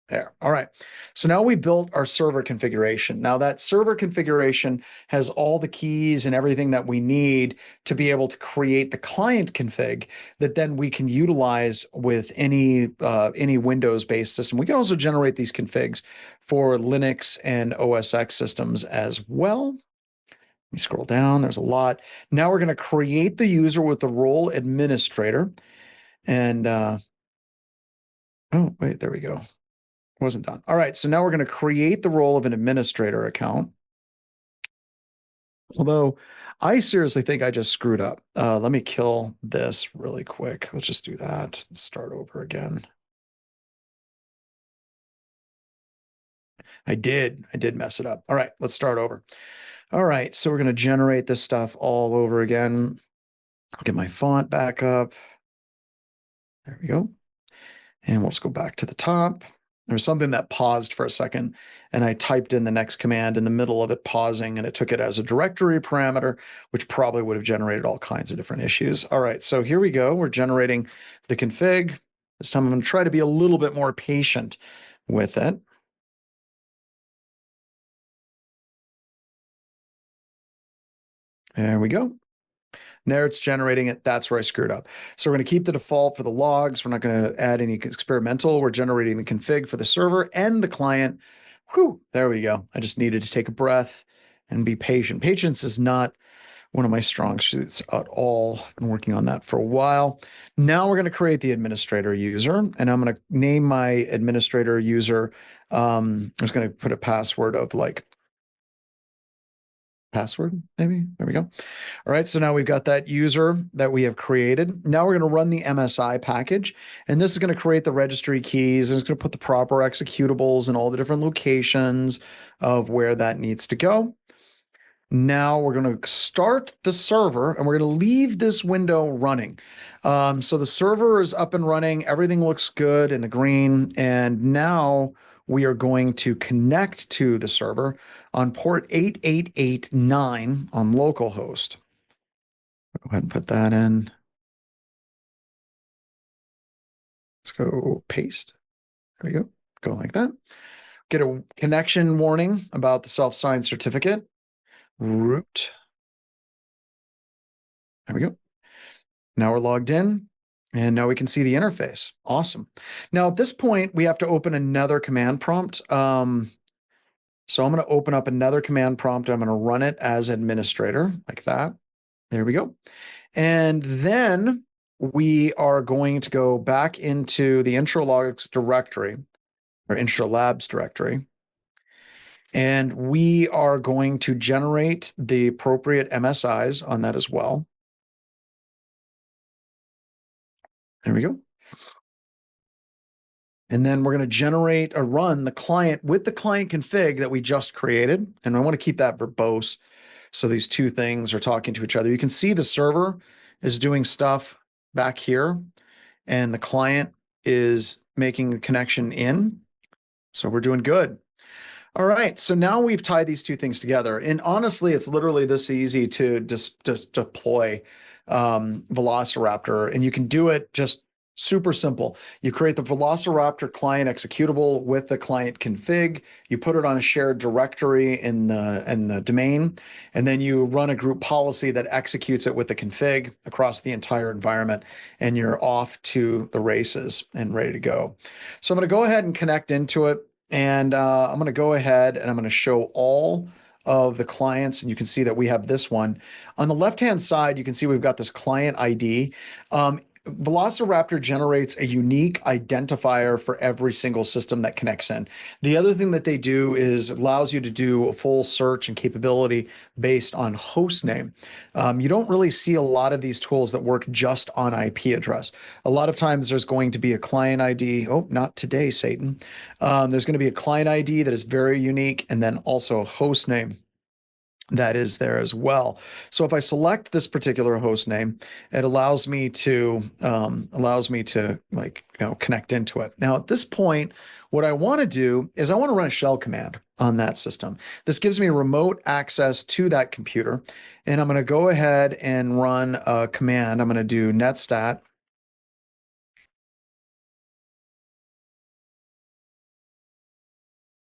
There. All right. So now we built our server configuration. Now that server configuration has all the keys and everything that we need to be able to create the client config that then we can utilize with any Windows-based system. We can also generate these configs for Linux and OS X systems as well. Let me scroll down. There's a lot. Now we're going to create the user with the role administrator. And oh, wait, there we go. Wasn't done. All right, so now we're going to create the role of an administrator account. Although I seriously think I just screwed up. Let me kill this really quick. Let's just do that and start over again. I did mess it up. All right, let's start over. All right, so we're going to generate this stuff all over again. I'll get my font back up. There we go. And we'll just go back to the top. There was something that paused for a second, and I typed in the next command in the middle of it pausing, and it took it as a directory parameter, which probably would have generated all kinds of different issues. All right, so here we go. We're generating the config. This time I'm going to try to be a little bit more patient with it. There we go. Now it's generating it. That's where I screwed up. So we're going to keep the default for the logs. We're not going to add any experimental. We're generating the config for the server and the client. Whew, there we go. I just needed to take a breath and be patient. Patience is not one of my strong suits at all. I've been working on that for a while. Now we're going to create the administrator user, and I'm going to name my administrator user. I'm just going to put a password of like password, maybe. There we go. All right, so now we've got that user that we have created. Now we're going to run the MSI package, and this is going to create the registry keys, and it's going to put the proper executables in all the different locations of where that needs to go. Now we're going to start the server, and we're going to leave this window running. So the server is up and running. Everything looks good in the green, and now we are going to connect to the server on port 8889 on localhost. Go ahead and put that in. Let's go paste. There we go. Go like that. Get a connection warning about the self-signed certificate. Root. There we go. Now we're logged in, and now we can see the interface. Awesome. Now at this point, we have to open another command prompt. So I'm going to open up another command prompt. I'm going to run it as administrator like that. There we go. And then we are going to go back into the intro logs directory or intro labs directory. And we are going to generate the appropriate MSIs on that as well. There we go. And then we're going to generate or run the client with the client config that we just created. And I want to keep that verbose. So these two things are talking to each other. You can see the server is doing stuff back here, and the client is making the connection in. So we're doing good. All right, so now we've tied these two things together. And honestly, it's literally this easy to just deploy Velociraptor, and you can do it just super simple. You create the Velociraptor client executable with the client config. You put it on a shared directory in the domain, and then you run a group policy that executes it with the config across the entire environment, and you're off to the races and ready to go. So I'm going to go ahead and connect into it, and I'm going to go ahead and I'm going to show all of the clients, and you can see that we have this one. On the left-hand side, you can see we've got this client ID. Velociraptor generates a unique identifier for every single system that connects in. The other thing that they do is allows you to do a full search and capability based on host name. You don't really see a lot of these tools that work just on IP address. A lot of times there's going to be a client ID. Oh, not today, Satan. There's going to be a client ID that is very unique, and then also a host name that is there as well. So if I select this particular host name, it allows me to like connect into it. Now at this point, what I want to do is I want to run a shell command on that system. This gives me remote access to that computer, and I'm going to go ahead and run a command. I'm going to do netstat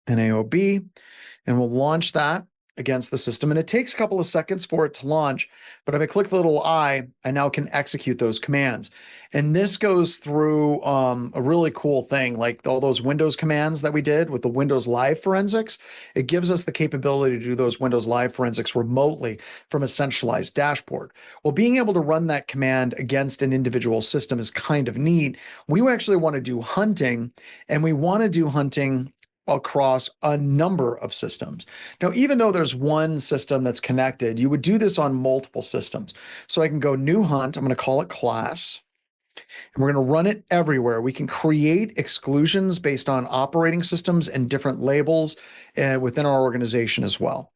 naob, and we'll launch that against the system. And it takes a couple of seconds for it to launch. But if I click the little I now can execute those commands. And this goes through a really cool thing, like all those Windows commands that we did with the Windows Live forensics. It gives us the capability to do those Windows Live forensics remotely from a centralized dashboard. Well, being able to run that command against an individual system is kind of neat. We actually want to do hunting, and we want to do hunting across a number of systems. Now, even though there's one system that's connected, you would do this on multiple systems. So I can go new hunt, I'm going to call it class, and we're going to run it everywhere. We can create exclusions based on operating systems and different labels within our organization as well.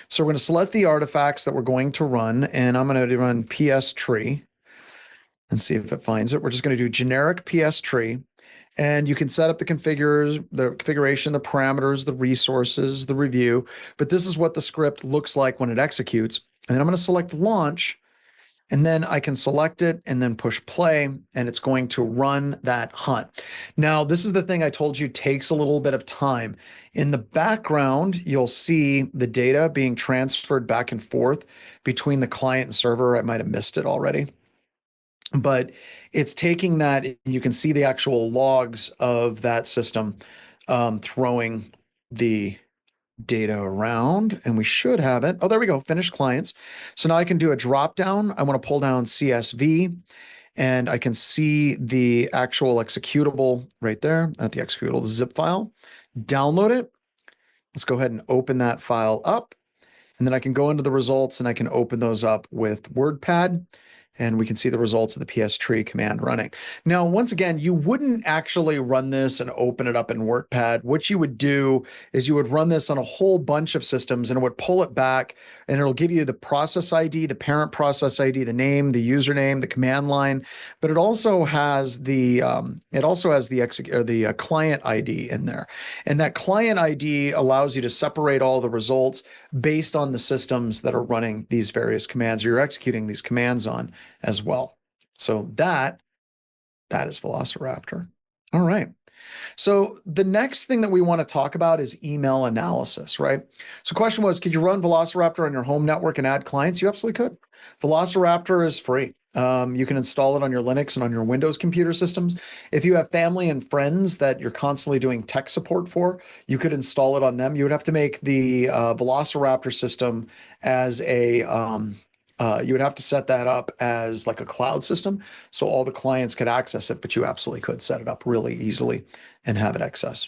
So we're going to select the artifacts that we're going to run, and I'm going to run PS tree and see if it finds it. We're just going to do generic PS tree. And you can set up the configuration, the parameters, the resources, the review. But this is what the script looks like when it executes. And then I'm going to select launch, and then I can select it and then push play, and it's going to run that hunt. Now, this is the thing I told you takes a little bit of time. In the background, you'll see the data being transferred back and forth between the client and server. I might have missed it already, but it's taking that, and you can see the actual logs of that system throwing the data around, and we should have it. Oh, there we go. Finish clients. So now I can do a drop down. I want to pull down CSV, and I can see the actual executable right there, not the executable, the zip file. Download it. Let's go ahead and open that file up, and then I can go into the results, and I can open those up with WordPad, and we can see the results of the PS tree command running. Now, once again, you wouldn't actually run this and open it up in WordPad. What you would do is you would run this on a whole bunch of systems, and it would pull it back, and it'll give you the process ID, the parent process ID, the name, the username, the command line, but it also has the client ID in there. And that client ID allows you to separate all the results based on the systems that are running these various commands, or you're executing these commands on as well. So that is Velociraptor. All right. So the next thing that we want to talk about is email analysis, right? So question was, could you run Velociraptor on your home network and add clients? You absolutely could. Velociraptor is free. You can install it on your Linux and on your Windows computer systems. If you have family and friends that you're constantly doing tech support for, you could install it on them. You would have to make the Velociraptor system as a you would have to set that up as like a cloud system so all the clients could access it, but you absolutely could set it up really easily and have it access.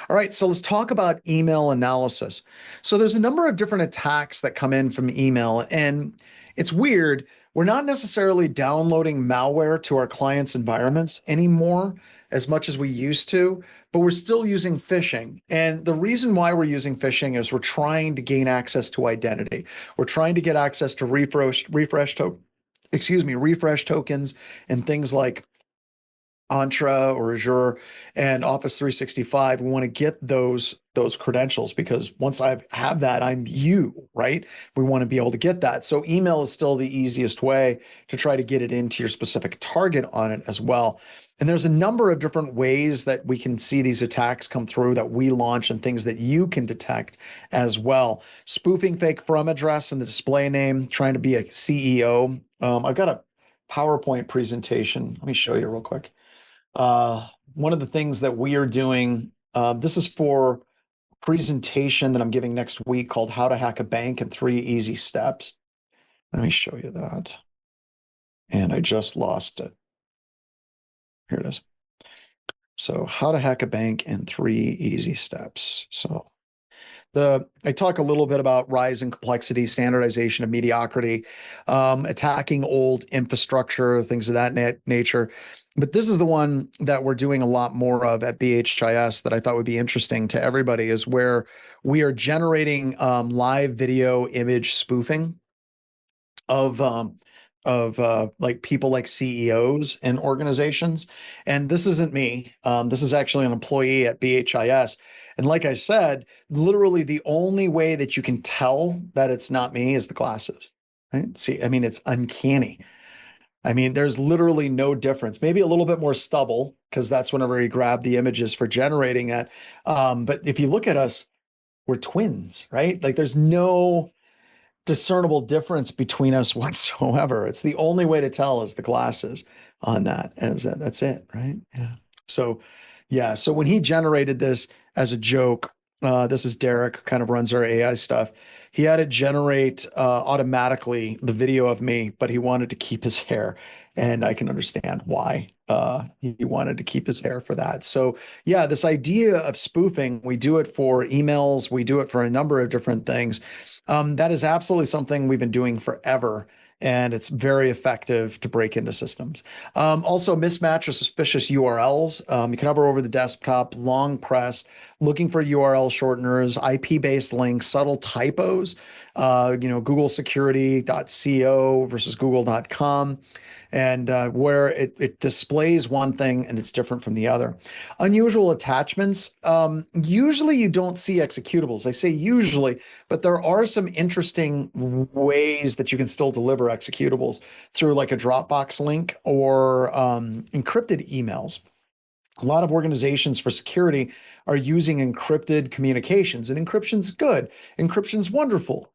All right, so let's talk about email analysis. So there's a number of different attacks that come in from email, and it's weird. We're not necessarily downloading malware to our clients' environments anymore as much as we used to, but we're still using phishing. And the reason why we're using phishing is we're trying to gain access to identity. We're trying to get access to refresh tokens and things like Entra or Azure and Office 365. We want to get those credentials, because once I have that, I'm you, right? We want to be able to get that. So email is still the easiest way to try to get it into your specific target on it as well. And there's a number of different ways that we can see these attacks come through that we launch, and things that you can detect as well. Spoofing fake from address and the display name, trying to be a CEO. I've got a PowerPoint presentation. Let me show you real quick. One of the things that we are doing, this is for a presentation that I'm giving next week called How to Hack a Bank in 3 Easy Steps. Let me show you that. And I just lost it. Here it is. So how to hack a bank in 3 easy steps. So I talk a little bit about rise in complexity, standardization of mediocrity, attacking old infrastructure, things of that nature. But this is the one that we're doing a lot more of at BHIS that I thought would be interesting to everybody, is where we are generating live video image spoofing of like people like CEOs and organizations. And this isn't me. This is actually an employee at BHIS. And like I said, literally the only way that you can tell that it's not me is the glasses. Right? See, I mean, it's uncanny. I mean, there's literally no difference. Maybe a little bit more stubble, because that's whenever you grab the images for generating it. But if you look at us, we're twins, right? Like there's no discernible difference between us whatsoever. It's the only way to tell is the glasses on that. As that's it, right? Yeah. So, yeah. So when he generated this as a joke, this is Derek, who kind of runs our AI stuff. He had it generate automatically the video of me, but he wanted to keep his hair, and I can understand why he wanted to keep his hair for that. So, yeah, this idea of spoofing, we do it for emails, we do it for a number of different things. That is absolutely something we've been doing forever, and it's very effective to break into systems. Also, mismatch or suspicious URLs. You can hover over the desktop, long press, looking for URL shorteners, IP-based links, subtle typos. Google security.co versus google.com, and where it displays one thing and it's different from the other. Unusual attachments. Usually you don't see executables. I say usually, but there are some interesting ways that you can still deliver executables through like a Dropbox link or encrypted emails. A lot of organizations for security are using encrypted communications, and encryption's good. Encryption's wonderful.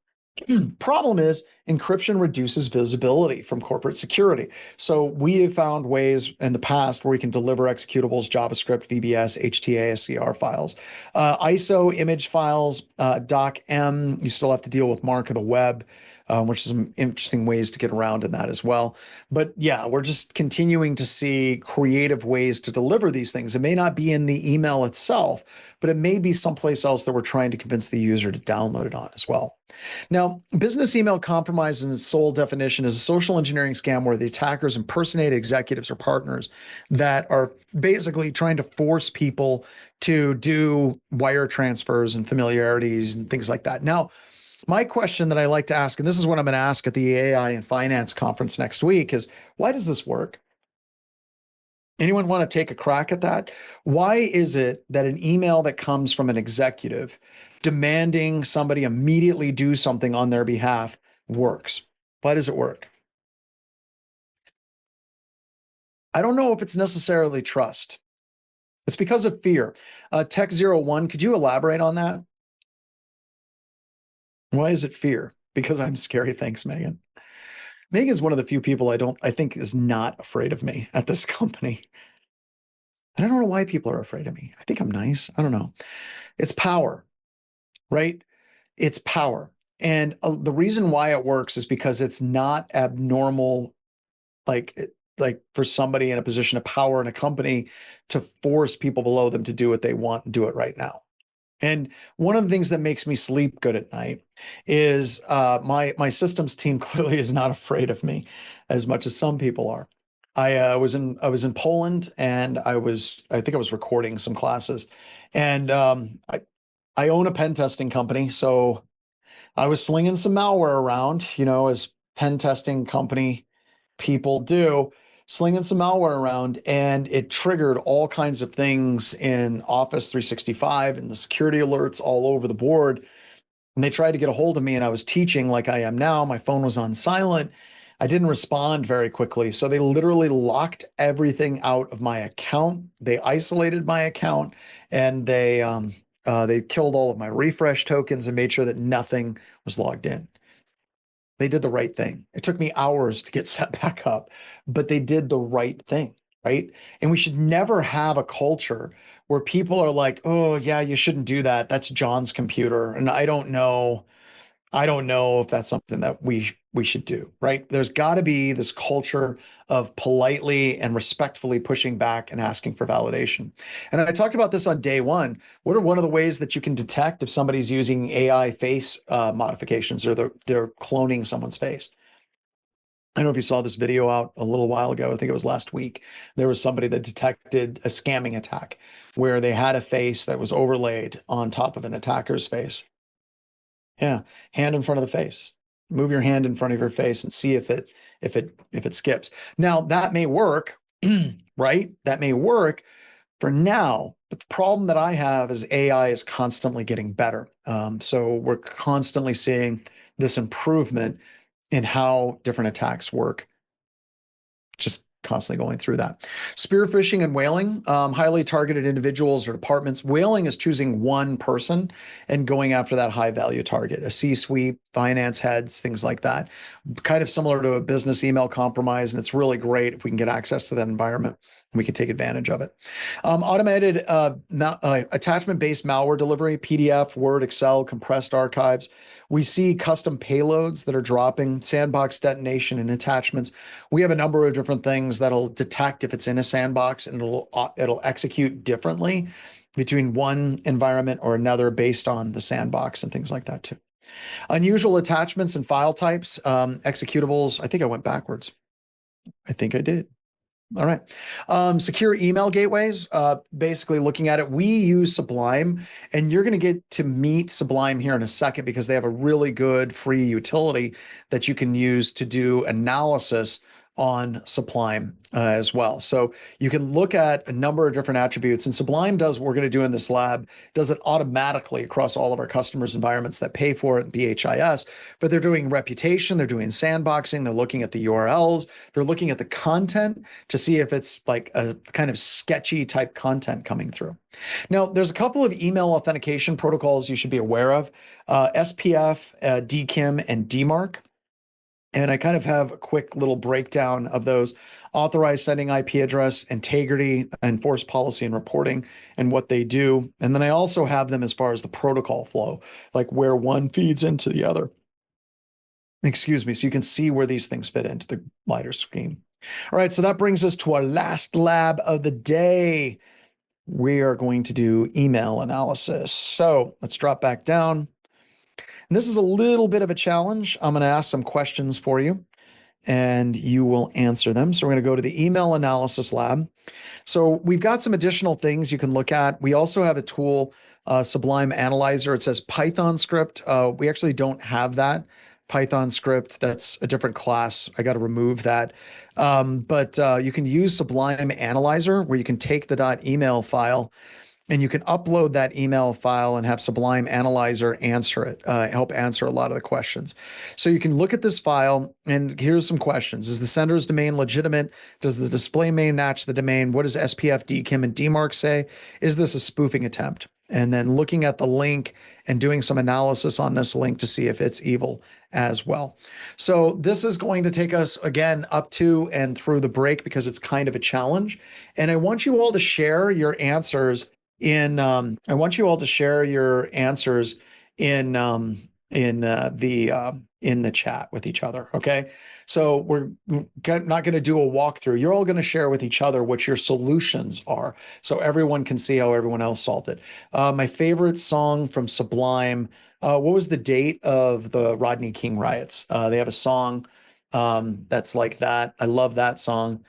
Problem is, encryption reduces visibility from corporate security. So we have found ways in the past where we can deliver executables, JavaScript, VBS, HTA, SCR files, ISO image files, docm. You still have to deal with mark of the web, which is some interesting ways to get around in that as well. But yeah, we're just continuing to see creative ways to deliver these things. It may not be in the email itself, but it may be someplace else that we're trying to convince the user to download it on as well. Now, business email compromise in its sole definition is a social engineering scam where the attackers impersonate executives or partners that are basically trying to force people to do wire transfers and familiarities and things like that. Now, my question that I like to ask, and this is what I'm going to ask at the AI and Finance conference next week, is why does this work? Anyone want to take a crack at that? Why is it that an email that comes from an executive demanding somebody immediately do something on their behalf works? Why does it work? I don't know if it's necessarily trust. It's because of fear. Tech01, could you elaborate on that? Why is it fear? Because I'm scary. Thanks, Megan. Megan's one of the few people I think is not afraid of me at this company. And I don't know why people are afraid of me. I think I'm nice. I don't know. It's power, right? It's power. And the reason why it works is because it's not abnormal, like for somebody in a position of power in a company to force people below them to do what they want and do it right now. And one of the things that makes me sleep good at night is my systems team clearly is not afraid of me as much as some people are. I was in Poland, and I think I was recording some classes, and I own a pen testing company, so I was slinging some malware around, as pen testing company people do, slinging some malware around, and it triggered all kinds of things in Office 365 and the security alerts all over the board. And they tried to get a hold of me, and I was teaching like I am now. My phone was on silent. I didn't respond very quickly. So they literally locked everything out of my account. They isolated my account, and they killed all of my refresh tokens and made sure that nothing was logged in. They did the right thing. It took me hours to get set back up, but they did the right thing, right? And we should never have a culture where people are like, oh, yeah, you shouldn't do that. That's John's computer. And I don't know. I don't know if that's something that we should do, right? There's got to be this culture of politely and respectfully pushing back and asking for validation. And I talked about this on day one. What are one of the ways that you can detect if somebody's using AI face modifications or they're cloning someone's face? I don't know if you saw this video out a little while ago. I think it was last week. There was somebody that detected a scamming attack where they had a face that was overlaid on top of an attacker's face. Yeah, hand in front of the face. Move your hand in front of your face and see if it skips. Now that may work, right? That may work for now, but the problem that I have is AI is constantly getting better. So we're constantly seeing this improvement in how different attacks work, just constantly going through that. Spear phishing and whaling, highly targeted individuals or departments. Whaling is choosing one person and going after that high value target, a C-suite, finance heads, things like that. Kind of similar to a business email compromise. And it's really great if we can get access to that environment and we can take advantage of it. Automated attachment-based malware delivery, PDF, Word, Excel, compressed archives. We see custom payloads that are dropping, sandbox detonation and attachments. We have a number of different things that'll detect if it's in a sandbox, and it'll execute differently between one environment or another based on the sandbox and things like that too. Unusual attachments and file types, executables. I think I went backwards. I think I did. All right. Secure email gateways, basically looking at it, we use Sublime, and you're going to get to meet Sublime here in a second because they have a really good free utility that you can use to do analysis on Sublime as well. So you can look at a number of different attributes, and Sublime does what we're going to do in this lab, does it automatically across all of our customers' environments that pay for it in BHIS, but they're doing reputation, they're doing sandboxing, they're looking at the URLs, they're looking at the content to see if it's like a kind of sketchy type content coming through. Now, there's a couple of email authentication protocols you should be aware of, SPF, DKIM, and DMARC. And I kind of have a quick little breakdown of those: authorized sending IP address, integrity, enforced policy and reporting, and what they do. And then I also have them as far as the protocol flow, like where one feeds into the other. Excuse me, so you can see where these things fit into the lighter screen. All right, so that brings us to our last lab of the day. We are going to do email analysis. So let's drop back down. And this is a little bit of a challenge. I'm going to ask some questions for you and you will answer them. So we're going to go to the email analysis lab. So we've got some additional things you can look at. We also have a tool, Sublime Analyzer. It says Python script. We actually don't have that Python script. That's a different class. I got to remove that. But you can use Sublime Analyzer, where you can take the .email file and you can upload that email file and have Sublime Analyzer answer it, help answer a lot of the questions. So you can look at this file, and here's some questions. Is the sender's domain legitimate? Does the display name match the domain? What does SPF, DKIM, and DMARC say? Is this a spoofing attempt? And then looking at the link and doing some analysis on this link to see if it's evil as well. So this is going to take us, again, up to and through the break because it's kind of a challenge. And I want you all to share your answers I want you all to share your answers in the chat with each other. Okay. So we're not going to do a walkthrough. You're all going to share with each other what your solutions are, so everyone can see how everyone else solved it. My favorite song from Sublime. What was the date of the Rodney King riots? They have a song that's like that. I love that song.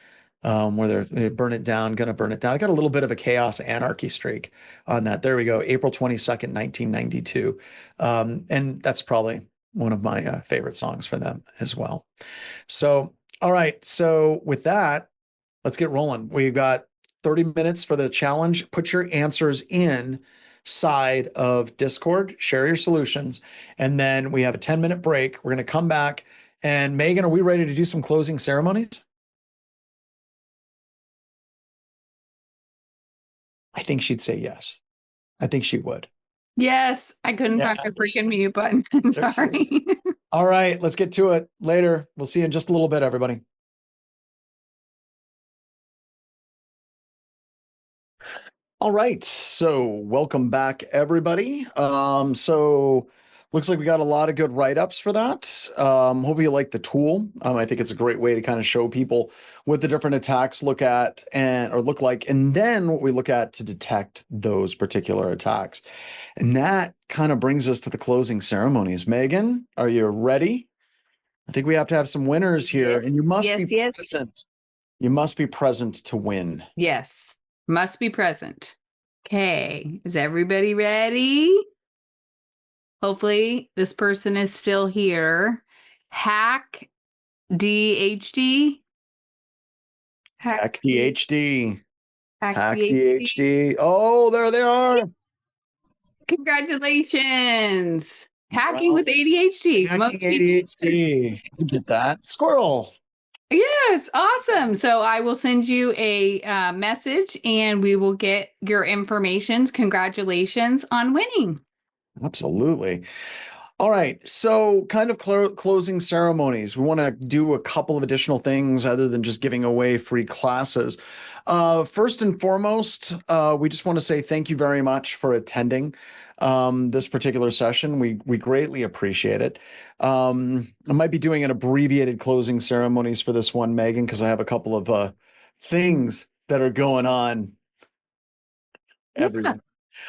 Where they burn it down, gonna burn it down. I got a little bit of a chaos anarchy streak on that. There we go. April 22nd, 1992. And that's probably one of my favorite songs for them as well. So, all right. So with that, let's get rolling. We've got 30 minutes for the challenge. Put your answers in side of Discord, share your solutions, and then we have a 10-minute break. We're going to come back. And Megan, are we ready to do some closing ceremonies? I think she'd say yes. I think she would.
Yes, I couldn't
Yeah,
find my freaking mute button. Sorry.
All right, let's get to it later. We'll see you in just a little bit, everybody. All right, so welcome back, everybody. So Looks like we got a lot of good write-ups for that. Hope you like the tool. I think it's a great way to kind of show people what the different attacks look at or look like, and then what we look at to detect those particular attacks. And that kind of brings us to the closing ceremonies. Megan, are you ready? I think we have to have some winners here,
Yes,
and you must be
yes.
present. You must be present to win.
Yes, must be present. Okay, is everybody ready? Hopefully this person is still here. Hack DHD.
Hack DHD.
Hack
Hack
DHD.
DHD. Oh, there they are.
Congratulations. Hacking
Well,
with ADHD.
hacking
Most people.
ADHD. Get that? Squirrel.
Yes, awesome. So I will send you a message and we will get your information. Congratulations on winning.
Absolutely. All right. So, kind of closing ceremonies. We want to do a couple of additional things other than just giving away free classes. First and foremost, we just want to say thank you very much for attending this particular session. We greatly appreciate it. I might be doing an abbreviated closing ceremonies for this one, Megan, because I have a couple of things that are going on
Yeah.
everywhere.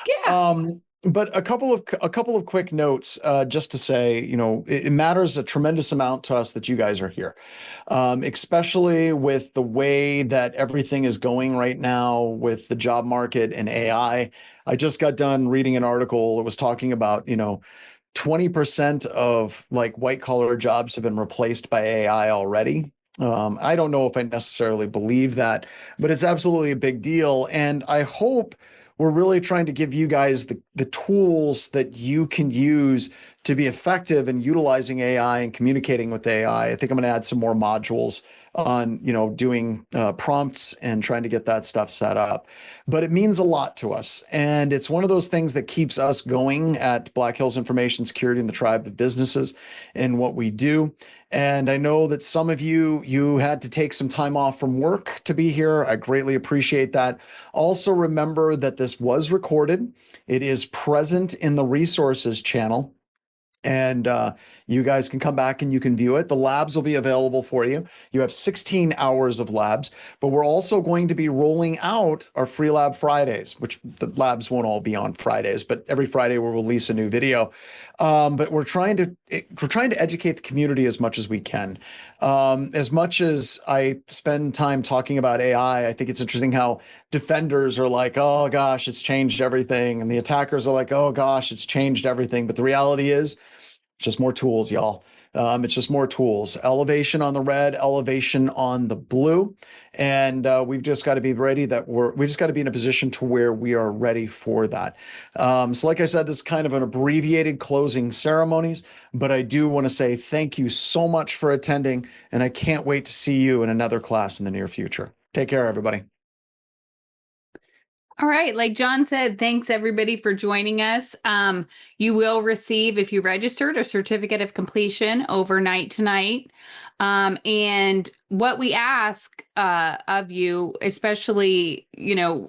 Yeah.
But a couple of quick notes, just to say, it matters a tremendous amount to us that you guys are here, especially with the way that everything is going right now with the job market and AI. I just got done reading an article that was talking about, 20% of like white collar jobs have been replaced by AI already. I don't know if I necessarily believe that, but it's absolutely a big deal. And I hope we're really trying to give you guys the tools that you can use to be effective in utilizing AI and communicating with AI. I think I'm going to add some more modules on, doing prompts and trying to get that stuff set up. But it means a lot to us. And it's one of those things that keeps us going at Black Hills Information Security and the Tribe of Businesses in what we do. And I know that some of you had to take some time off from work to be here. I greatly appreciate that. Also remember that this was recorded. It is present in the resources channel. And you guys can come back and you can view it. The labs will be available for you. You have 16 hours of labs, but we're also going to be rolling out our free lab Fridays, which the labs won't all be on Fridays, but every Friday we'll release a new video. But we're trying to educate the community as much as we can. As much as I spend time talking about AI, I think it's interesting how defenders are like, oh gosh, it's changed everything. And the attackers are like, oh gosh, it's changed everything. But the reality is, just more tools, y'all. It's just more tools. Elevation on the red, elevation on the blue, and we've just got to be ready. We just got to be in a position to where we are ready for that. So, like I said, this is kind of an abbreviated closing ceremonies, but I do want to say thank you so much for attending, and I can't wait to see you in another class in the near future. Take care, everybody.
All right. Like John said, thanks everybody for joining us. You will receive, if you registered, a certificate of completion overnight tonight. And what we ask of you, especially,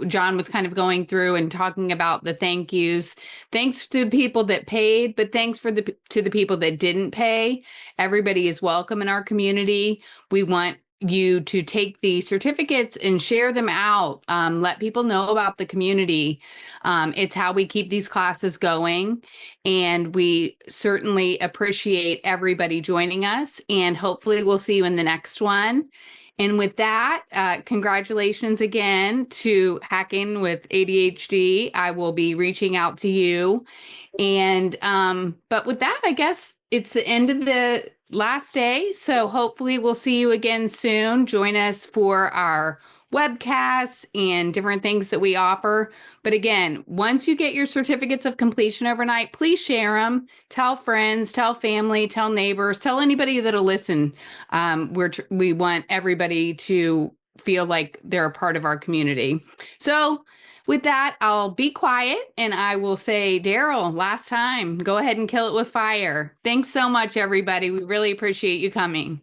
John was kind of going through and talking about the thank yous. Thanks to the people that paid, but thanks to the people that didn't pay. Everybody is welcome in our community. We want you to take the certificates and share them out. Let people know about the community. It's how we keep these classes going. And we certainly appreciate everybody joining us. And hopefully we'll see you in the next one. And with that, congratulations again to Hacking with ADHD. I will be reaching out to you. And but with that, I guess it's the end of the last day. So hopefully we'll see you again soon. Join us for our webcasts and different things that we offer. But again, once you get your certificates of completion overnight, please share them. Tell friends, tell family, tell neighbors, tell anybody that'll listen. We want everybody to feel like they're a part of our community. So with that, I'll be quiet and I will say, Daryl, last time, go ahead and kill it with fire. Thanks so much, everybody. We really appreciate you coming.